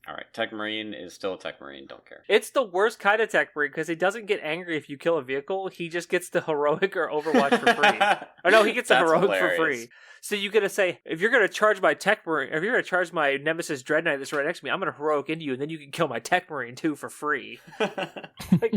Alright, Tech Marine is still a Tech Marine, don't care. It's the worst kind of Tech Marine because he doesn't get angry if you kill a vehicle. He just gets the heroic or Overwatch for free. Or no, he gets the heroic hilarious. for free. So you're going to say, if you're going to charge my Tech Marine, if you're going to charge my Nemesis Dread Knight that's right next to me, I'm going to heroic into you, and then you can kill my Tech Marine too for free. Like,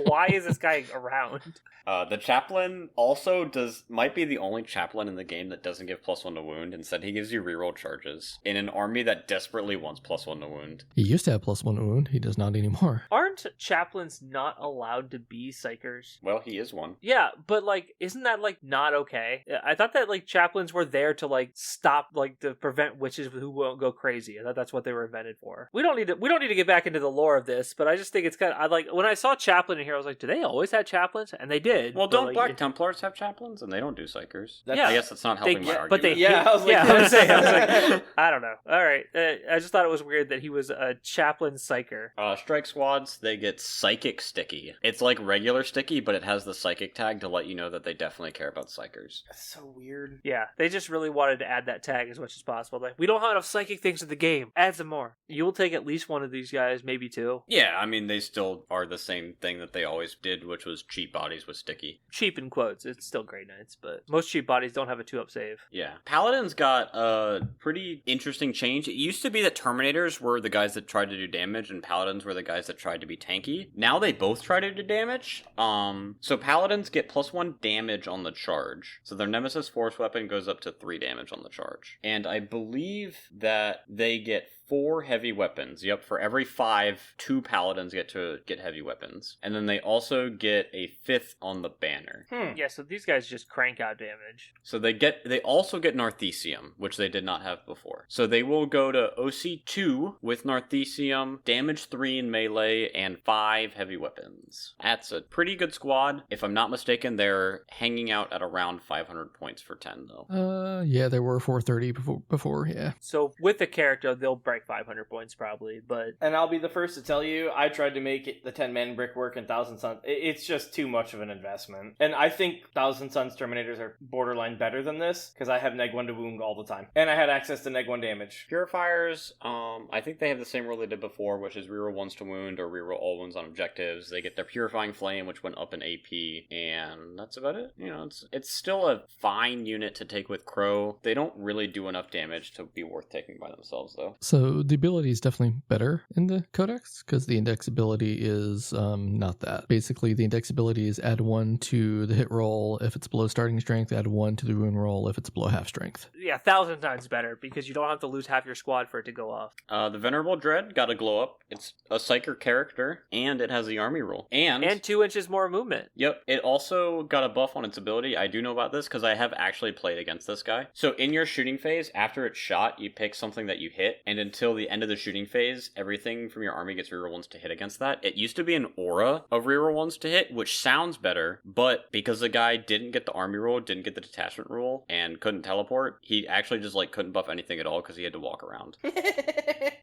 why is this guy around? The Chaplain also might be the only Chaplain in the game that doesn't give +1 to wound. Instead, he gives you reroll charges in an army that desperately wants +1 to wound. He used to have +1 to wound. He does not anymore. Aren't Chaplains not allowed to be Psychers? Well, he is one. Yeah, but like, isn't that like not okay? I thought that like Chaplains were there to like stop, like to prevent witches who won't go crazy. I thought that's what they were invented for. We don't need to get back into the lore of this, but I just think it's kind of, I like when I saw Chaplain in here, I was like, do they always have Chaplains? And they did. Well, don't like, Black Templars have Chaplains? And they don't do Psychers. Yeah. I guess that's not helping my argument. But they, Yeah, I was like, I was like, I don't know. All right, I just thought it was weird that he was a Chaplain Psycher. Strike squads, they get Psychic Sticky. It's like regular Sticky, but it has the Psychic tag to let you know that they definitely care about Psychers. That's so weird. Yeah, they just really wanted to add that tag as much as possible. Like, we don't have enough psychic things in the game. Add some more. You will take at least one of these guys, maybe two. Yeah, I mean, they still are the same thing that they always did, which was cheap bodies with Sticky. Cheap in quotes. It's still Grey Knights, but most cheap bodies don't have a 2-up save. Yeah. Paladins got a pretty interesting change. It used to be that Terminators were the guys that tried to do damage, and Paladins were the guys that tried to be tanky. Now they both try to do damage. So Paladins get +1 damage on the charge. So their Nemesis Force Weapon goes up to 3 damage on the charge. And I believe that they get 4 heavy weapons. Yep, for every 5, 2 Paladins get to get heavy weapons. And then they also get a 5th on the banner. Yeah, so these guys just crank out damage. So they also get Narthesium, which they did not have before. So they will go to OC2 with Narthesium, damage 3 in melee, and 5 heavy weapons. That's a pretty good squad. If I'm not mistaken, they're hanging out at around 500 points for 10, though. Yeah, there were 430 before, yeah. So with the character, they'll break 500 points probably, but... And I'll be the first to tell you, I tried to make it the 10-man brickwork in Thousand Suns. It's just too much of an investment. And I think Thousand Suns Terminators are borderline better than this, because I have neg 1 to wound all the time. And I had access to neg 1 damage. Purifiers, I think they have the same rule they did before, which is reroll 1s to wound or reroll all wounds on objectives. They get their Purifying Flame, which went up in AP, and that's about it. You know, it's still a fine unit to take with Crow. They don't really do enough damage to be worth taking by themselves, though. So the ability is definitely better in the Codex, because the index ability is not that. Basically, the index ability is add 1 to the hit roll if it's below starting strength, add 1 to the wound roll if it's below half strength. Yeah, 1,000 times better, because you don't have to lose half your squad for it to go off. The Venerable Dread got a glow up. It's a Psyker character, and it has the army rule. And 2 inches more movement. Yep, it also got a buff on its ability. I do know about this because I have actually played against this guy. So in your shooting phase, after it's shot, you pick something that you hit, and until the end of the shooting phase, everything from your army gets reroll ones to hit against that. It used to be an aura of reroll ones to hit, which sounds better, but because the guy didn't get the army roll, didn't get the detachment rule, and couldn't teleport, he actually just like couldn't buff anything at all because he had to walk around.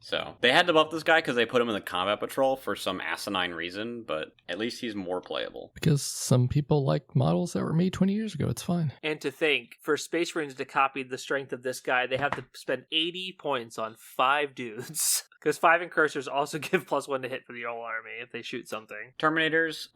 So they had to buff this guy because they put him in the combat patrol for some asinine reason, but at least he's more playable. Because some people like models that were made 20 years ago. It's fine. And to think, for Space Marines to copy the strength of this guy, they have to spend 80 points on 5 dudes. Because 5 incursors also give +1 to hit for the whole army if they shoot something. Terminators,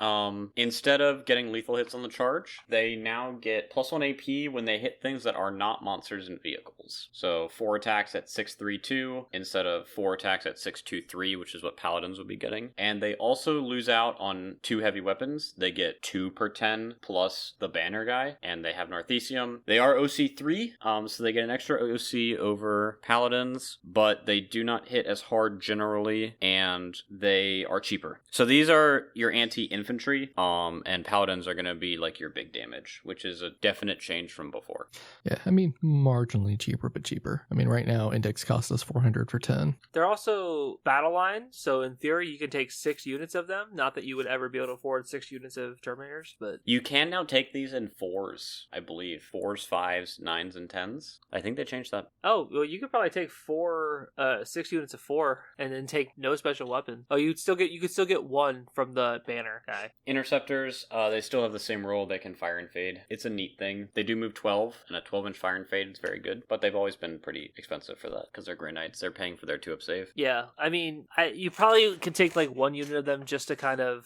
instead of getting lethal hits on the charge, they now get +1 AP when they hit things that are not monsters and vehicles. So 4 attacks at 632 instead of 4 attacks at 623, which is what Paladins would be getting. And they also lose out on 2 heavy weapons. They get 2 per 10 plus the banner guy, and they have Narthesium. They are OC3, so they get an extra OC over Paladins, but they do not hit as hard generally, and they are cheaper. So these are your anti-infantry, and Paladins are going to be like your big damage, which is a definite change from before. Yeah, I mean, marginally cheaper, but cheaper. I mean, right now, Index costs us 400 for 10. They're also battle line, so in theory, you can take 6 units of them. Not that you would ever be able to afford 6 units of Terminators, but... You can now take these in 4s, I believe. 4s, 5s, 9s, and 10s. I think they changed that. Oh, well, you could probably take 6 units of 4 and then take no special weapon. Oh, you could still get 1 from the banner guy. Interceptors, they still have the same rule. They can fire and fade. It's a neat thing. They do move 12, and a 12-inch fire and fade is very good, but they've always been pretty expensive for that because they're Grey Knights. They're paying for their 2-up save. Yeah, I mean, you probably could take like 1 unit of them just to kind of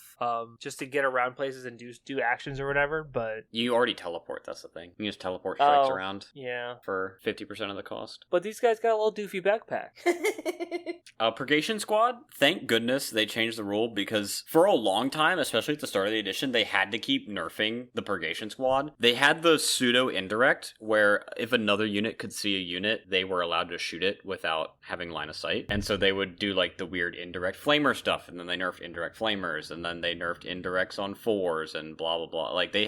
just to get around places and do actions or whatever, but you already teleport. That's the thing. You just teleport strikes around. Yeah, for 50% of the cost. But these guys got a little doofy backpack. Purgation Squad, thank goodness they changed the rule, because for a long time, especially at the start of the edition, they had to keep nerfing the Purgation Squad. They had the pseudo indirect, where if another unit could see a unit, they were allowed to shoot it without having line of sight. And so they would do like the weird indirect flamer stuff, and then they nerfed indirect flamers, and then they nerfed indirects on 4s, and blah blah blah. Like they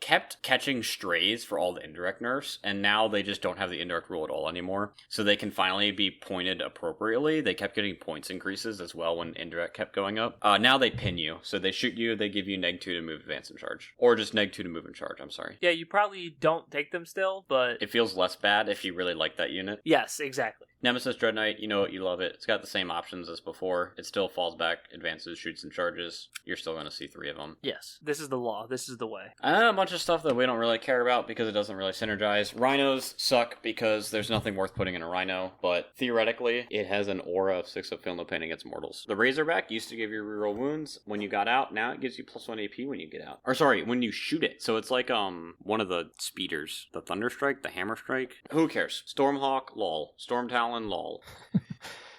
kept catching strays for all the indirect nerfs, and now they just don't have the indirect rule at all anymore. So they can finally be pointed appropriately. They kept getting points increases as well when indirect kept going up. Now they pin you. So they shoot you, they give you -2 to move, advance, and charge. Or just -2 to move and charge, I'm sorry. Yeah, you probably don't take them still, but... It feels less bad if you really like that unit. Yes, exactly. Nemesis Dread Knight, you know it, you love it. It's got the same options as before. It still falls back, advances, shoots, and charges. You're still going to see 3 of them. Yes, this is the law. This is the way. A bunch of stuff that we don't really care about because it doesn't really synergize. Rhinos suck because there's nothing worth putting in a Rhino, but theoretically, it has an aura of 6-up feel no pain against mortals. The Razorback used to give you reroll wounds when you got out. Now it gives you +1 AP when you get out. Or sorry, when you shoot it. So it's like one of the speeders. The Thunder Strike, the Hammer Strike. Who cares? Stormhawk, lol. Storm Talon, lol.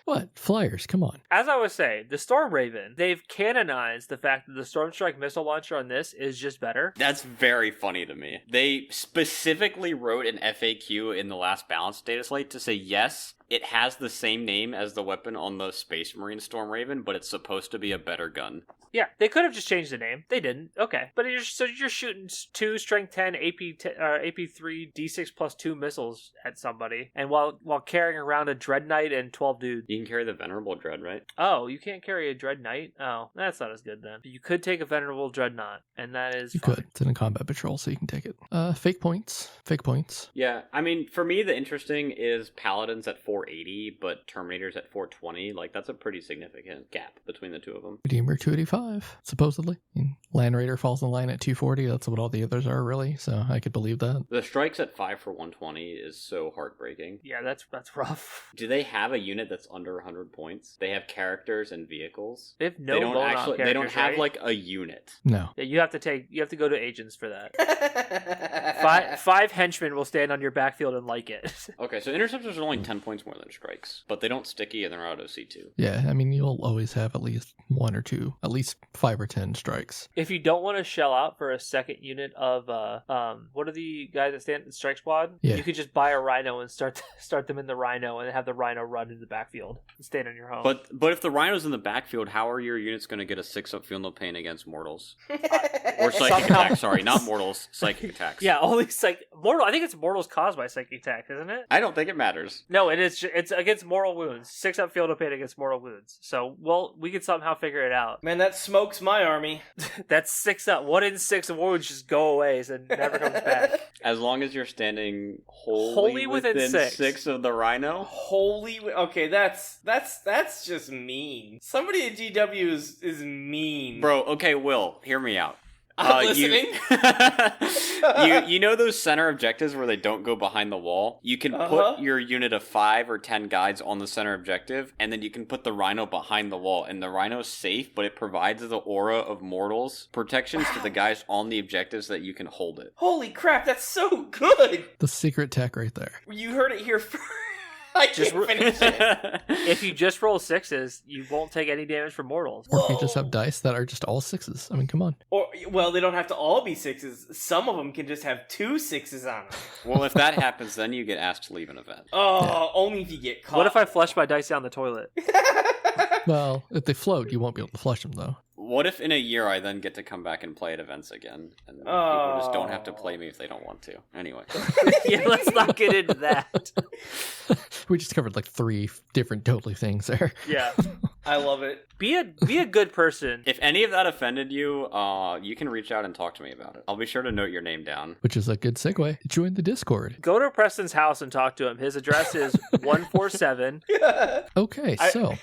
What? Flyers, come on. As I was saying, the Storm Raven, they've canonized the fact that the Storm Strike missile launcher on this is just better. That's very funny to me. They specifically wrote an FAQ in the last balance data slate to say, yes, it has the same name as the weapon on the Space Marine Storm Raven, but it's supposed to be a better gun. Yeah, they could have just changed the name. They didn't. Okay. But you're shooting 2 strength 10 AP3 D6 +2 missiles at somebody, and while carrying around a Dread Knight and 12 dudes. You can carry the Venerable Dread, right? Oh, you can't carry a Dread Knight? Oh, that's not as good then. But you could take a Venerable Dreadnought, and that is You fine. could. It's in a combat patrol, so you can take it. Fake points. Fake points. Yeah, I mean, for me, the interesting is Paladins at 480, but Terminators at 420. Like, that's a pretty significant gap between the two of them. Redeemer 285, supposedly. Land Raider falls in line at 240. That's what all the others are, really. So I could believe that. The strikes at 5 for 120 is so heartbreaking. Yeah, that's rough. Do they have a unit that's under 100 points? They have characters and vehicles. They have no bone-out They don't characters, have right? like a unit. No. Yeah, you have to go to agents for that. Five henchmen will stand on your backfield and like it. Okay, so interceptors are only 10 points more than strikes, but they don't sticky and they're out OC2. Yeah, I mean, you'll always have at least 1 or 2, at least 5 or 10 strikes. If you don't want to shell out for a second unit of what are the guys that stand in strike squad? Yeah. You could just buy a rhino and start them in the rhino and have the rhino run into the backfield and stand on your home. But if the rhino's in the backfield, how are your units going to get a 6-up feel no pain against mortals? Or psychic attacks, sorry, not mortals, psychic attacks. Yeah, only mortal. I think it's mortals caused by psychic attack, isn't it? I don't think it matters. No, it's against mortal wounds. 6-up field of pain against mortal wounds. So, well, we could somehow figure it out. Man, that smokes my army. That's 6-up. 1 in 6 wounds just go away, so it never comes back. As long as you're standing wholly within 6 of the rhino. Okay, that's just mean. Somebody at GW is mean. Bro, okay, Will, hear me out. I'm listening. You know those center objectives where they don't go behind the wall? You can put your unit of 5 or 10 guides on the center objective, and then you can put the rhino behind the wall. And the rhino's safe, but it provides the aura of mortals protections to the guys on the objectives so that you can hold it. Holy crap, that's so good! The secret tech right there. You heard it here first. I can't finish it. If you just roll 6s, you won't take any damage from mortals. Or if you just have dice that are just all 6s. I mean, come on. Or, well, they don't have to all be 6s. Some of them can just have 2 6s on them. Well, if that happens, then you get asked to leave an event. Oh, only if you get caught. What if I flush my dice down the toilet? Well, if they float, you won't be able to flush them, though. What if in a year I then get to come back and play at events again? And people just don't have to play me if they don't want to. Anyway. Yeah, let's not get into that. We just covered like 3 different totally things there. Yeah. I love it. Be a good person. If any of that offended you, you can reach out and talk to me about it. I'll be sure to note your name down. Which is a good segue. Join the Discord. Go to Preston's house and talk to him. His address is 147. Okay, so...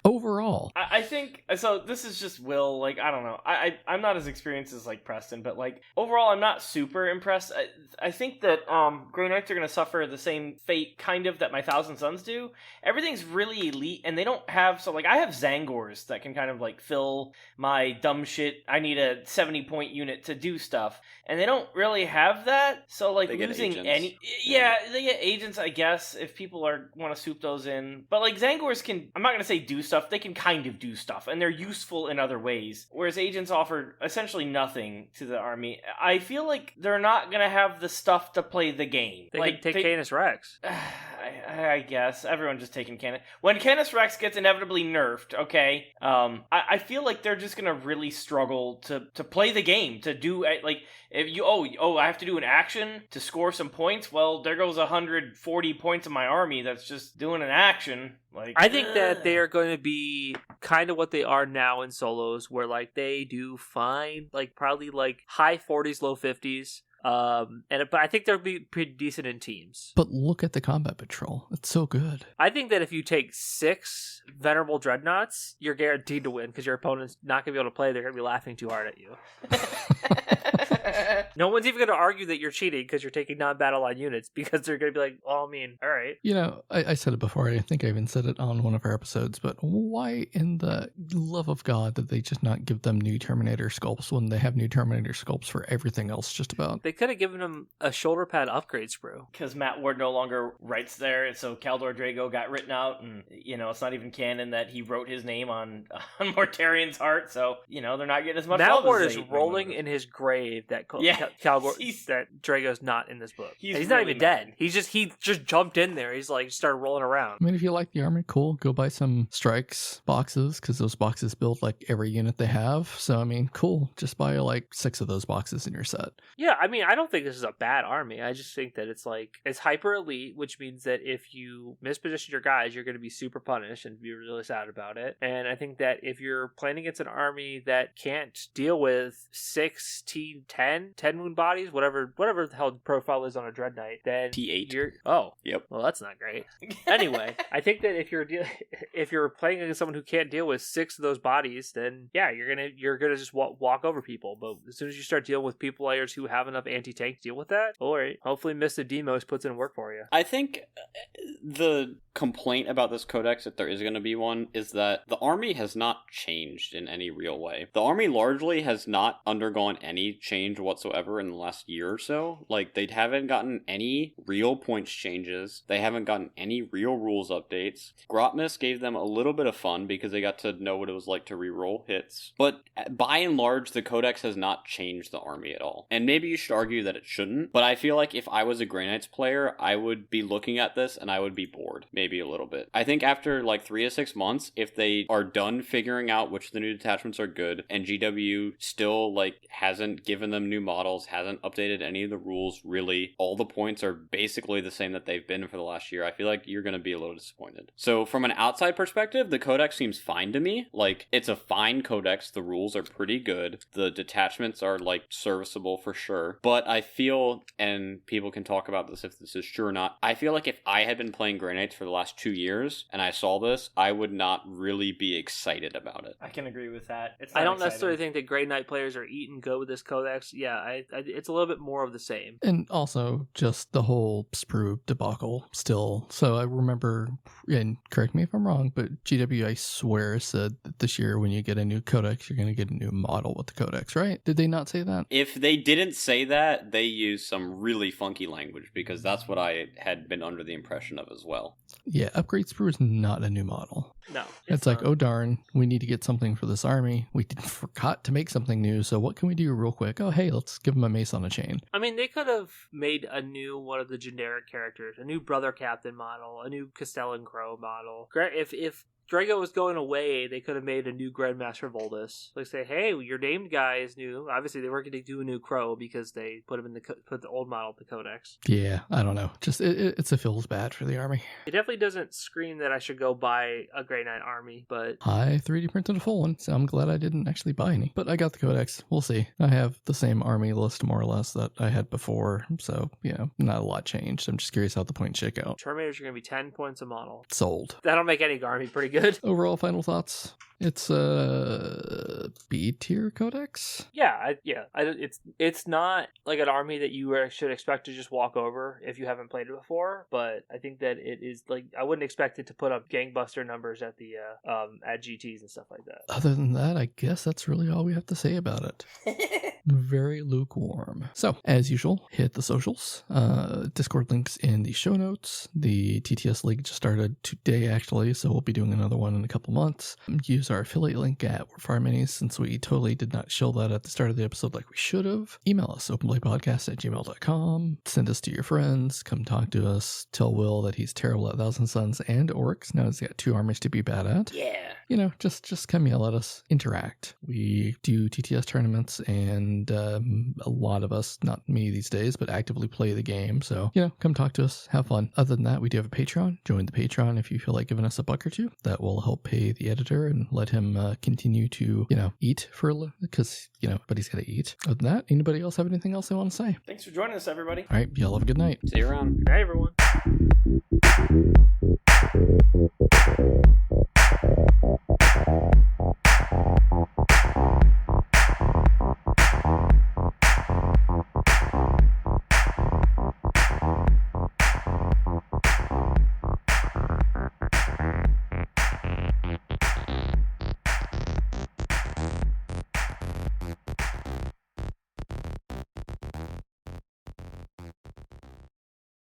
overall, I think so. This is just Will. Like, I don't know. I'm not as experienced as like Preston, but like overall, I'm not super impressed. I think that Grey Knights are going to suffer the same fate, kind of, that my Thousand Sons do. Everything's really elite, and they don't have like I have Zangors that can kind of like fill my dumb shit. I need a 70-point unit to do stuff, and they don't really have that. So like losing any, they get agents, I guess, if people want to soup those in. But like Zangors can, I'm not going to say do stuff. They can kind of do stuff, and they're useful in other ways, whereas agents offer essentially nothing to the army. I feel like they're not going to have the stuff to play the game. They can take Canis Rex. I guess everyone's just taking Canis. When Canis Rex gets inevitably nerfed, okay, I feel like they're just going to really struggle to play the game, to do, like, if you, I have to do an action to score some points, well, there goes 140 points of my army that's just doing an action. Like, I think that they are going to be kind of what they are now in solos, where like they do fine, like probably like high 40s, low 50s. But I think they'll be pretty decent in teams. But look at the combat patrol. It's so good. I think that if you take 6 venerable dreadnoughts, you're guaranteed to win because your opponent's not going to be able to play. They're going to be laughing too hard at you. No one's even going to argue that you're cheating because you're taking non-battle line units, because they're going to be like, well, I mean, all right. You know, I said it before. I think I even said it on one of our episodes, but why in the love of God did they just not give them new Terminator sculpts when they have new Terminator sculpts for everything else just about? They could have given them a shoulder pad upgrade sprue. Because Matt Ward no longer writes there, so Kaldor Drago got written out, and, you know, it's not even canon that he wrote his name on Mortarian's heart, so, you know, they're not getting as much Matt love Ward as is rolling in his grave that that Drago's not in this book. He's not even dead. He just jumped in there. He's like started rolling around. I mean, if you like the army, cool. Go buy some strikes boxes, because those boxes build like every unit they have. So I mean, cool. Just buy like 6 of those boxes in your set. Yeah, I mean, I don't think this is a bad army. I just think that it's hyper elite, which means that if you misposition your guys, you're going to be super punished and be really sad about it. And I think that if you're playing against an army that can't deal with 16, 10 wound bodies, whatever the hell the profile is on a Dread Knight, then T8. Yep. Well, that's not great. Anyway, I think that if you're playing against someone who can't deal with 6 of those bodies, then yeah, you're gonna just walk over people. But as soon as you start dealing with people players who have enough anti-tank to deal with that, all right, hopefully Mr. Demos puts in work for you. I think the complaint about this codex, if there is going to be one, is that the army has not changed in any real way. The army largely has not undergone any change whatsoever in the last year or so. Like, they haven't gotten any real points changes. They haven't gotten any real rules updates. Grotmas gave them a little bit of fun because they got to know what it was like to reroll hits. But by and large, the codex has not changed the army at all. And maybe you should argue that it shouldn't, but I feel like if I was a Grey Knights player, I would be looking at this and I would be bored, maybe a little bit. I think after like 3 to 6 months, if they are done figuring out which of the new detachments are good, and GW still like hasn't given them new models, hasn't updated any of the rules, really, all the points are basically the same that they've been for the last year, I feel like you're going to be a little disappointed. So from an outside perspective, the codex seems fine to me. Like, it's a fine codex, the rules are pretty good, the detachments are like serviceable for sure, but I feel, and people can talk about this if this is true or not, I feel like if I had been playing Grey Knights for the last 2 years and I saw this, I would not really be excited about it. I can agree with that. It's I not don't exciting. necessarily think that Grey Knight players are eat and go with this codex. Yeah, it's a little bit more of the same. And also just the whole sprue debacle still. So I remember, and correct me if I'm wrong, but GW, I swear, said that this year when you get a new codex, you're going to get a new model with the codex, right? Did they not say that? If they didn't say that, they used some really funky language, because that's what I had been under the impression of as well. Yeah, Upgrade Sprue is not a new model. No. It's like, oh darn, we need to get something for this army. We forgot to make something new, so what can we do real quick? Oh, hey, let's give them a mace on a chain. I mean, they could have made a new one of the generic characters, a new Brother Captain model, a new Castellan Crow model. If Drago was going away, they could have made a new Grandmaster Voldus. Like, say, hey, your named guy is new. Obviously, they weren't going to do a new Crow because they put him in put the old model in the Codex. Yeah, I don't know. Just it feels bad for the army. It definitely doesn't scream that I should go buy a Grey Knight army, but I 3D printed a full one, so I'm glad I didn't actually buy any. But I got the Codex. We'll see. I have the same army list, more or less, that I had before, so, not a lot changed. I'm just curious how the points shake out. Terminators are going to be 10 points a model. Sold. That'll make any army pretty good. Overall final thoughts? It's a B tier codex. It's not like an army that you should expect to just walk over if you haven't played it before. But I think that it is like, I wouldn't expect it to put up gangbuster numbers at the at GTs and stuff like that. Other than that, I guess that's really all we have to say about it. Very lukewarm. So, as usual, hit the socials. Discord links in the show notes. The TTS League just started today, actually, so we'll be doing another one in a couple months. Use our affiliate link at Warfire Minis, since we totally did not show that at the start of the episode like we should have. Email us, openplaypodcast@gmail.com. Send us to your friends. Come talk to us. Tell Will that he's terrible at Thousand Suns and Orcs. Now he's got 2 armies to be bad at. Yeah. Just come yell at us. Interact. We do TTS tournaments, and a lot of us, not me these days, but actively play the game. So, come talk to us. Have fun. Other than that, we do have a Patreon. Join the Patreon if you feel like giving us $1 or $2. That will help pay the editor and let him continue to, eat for a little, because, but he's got to eat. Other than that, anybody else have anything else they want to say? Thanks for joining us, everybody. All right. Y'all have a good night. See you around. Good night, everyone.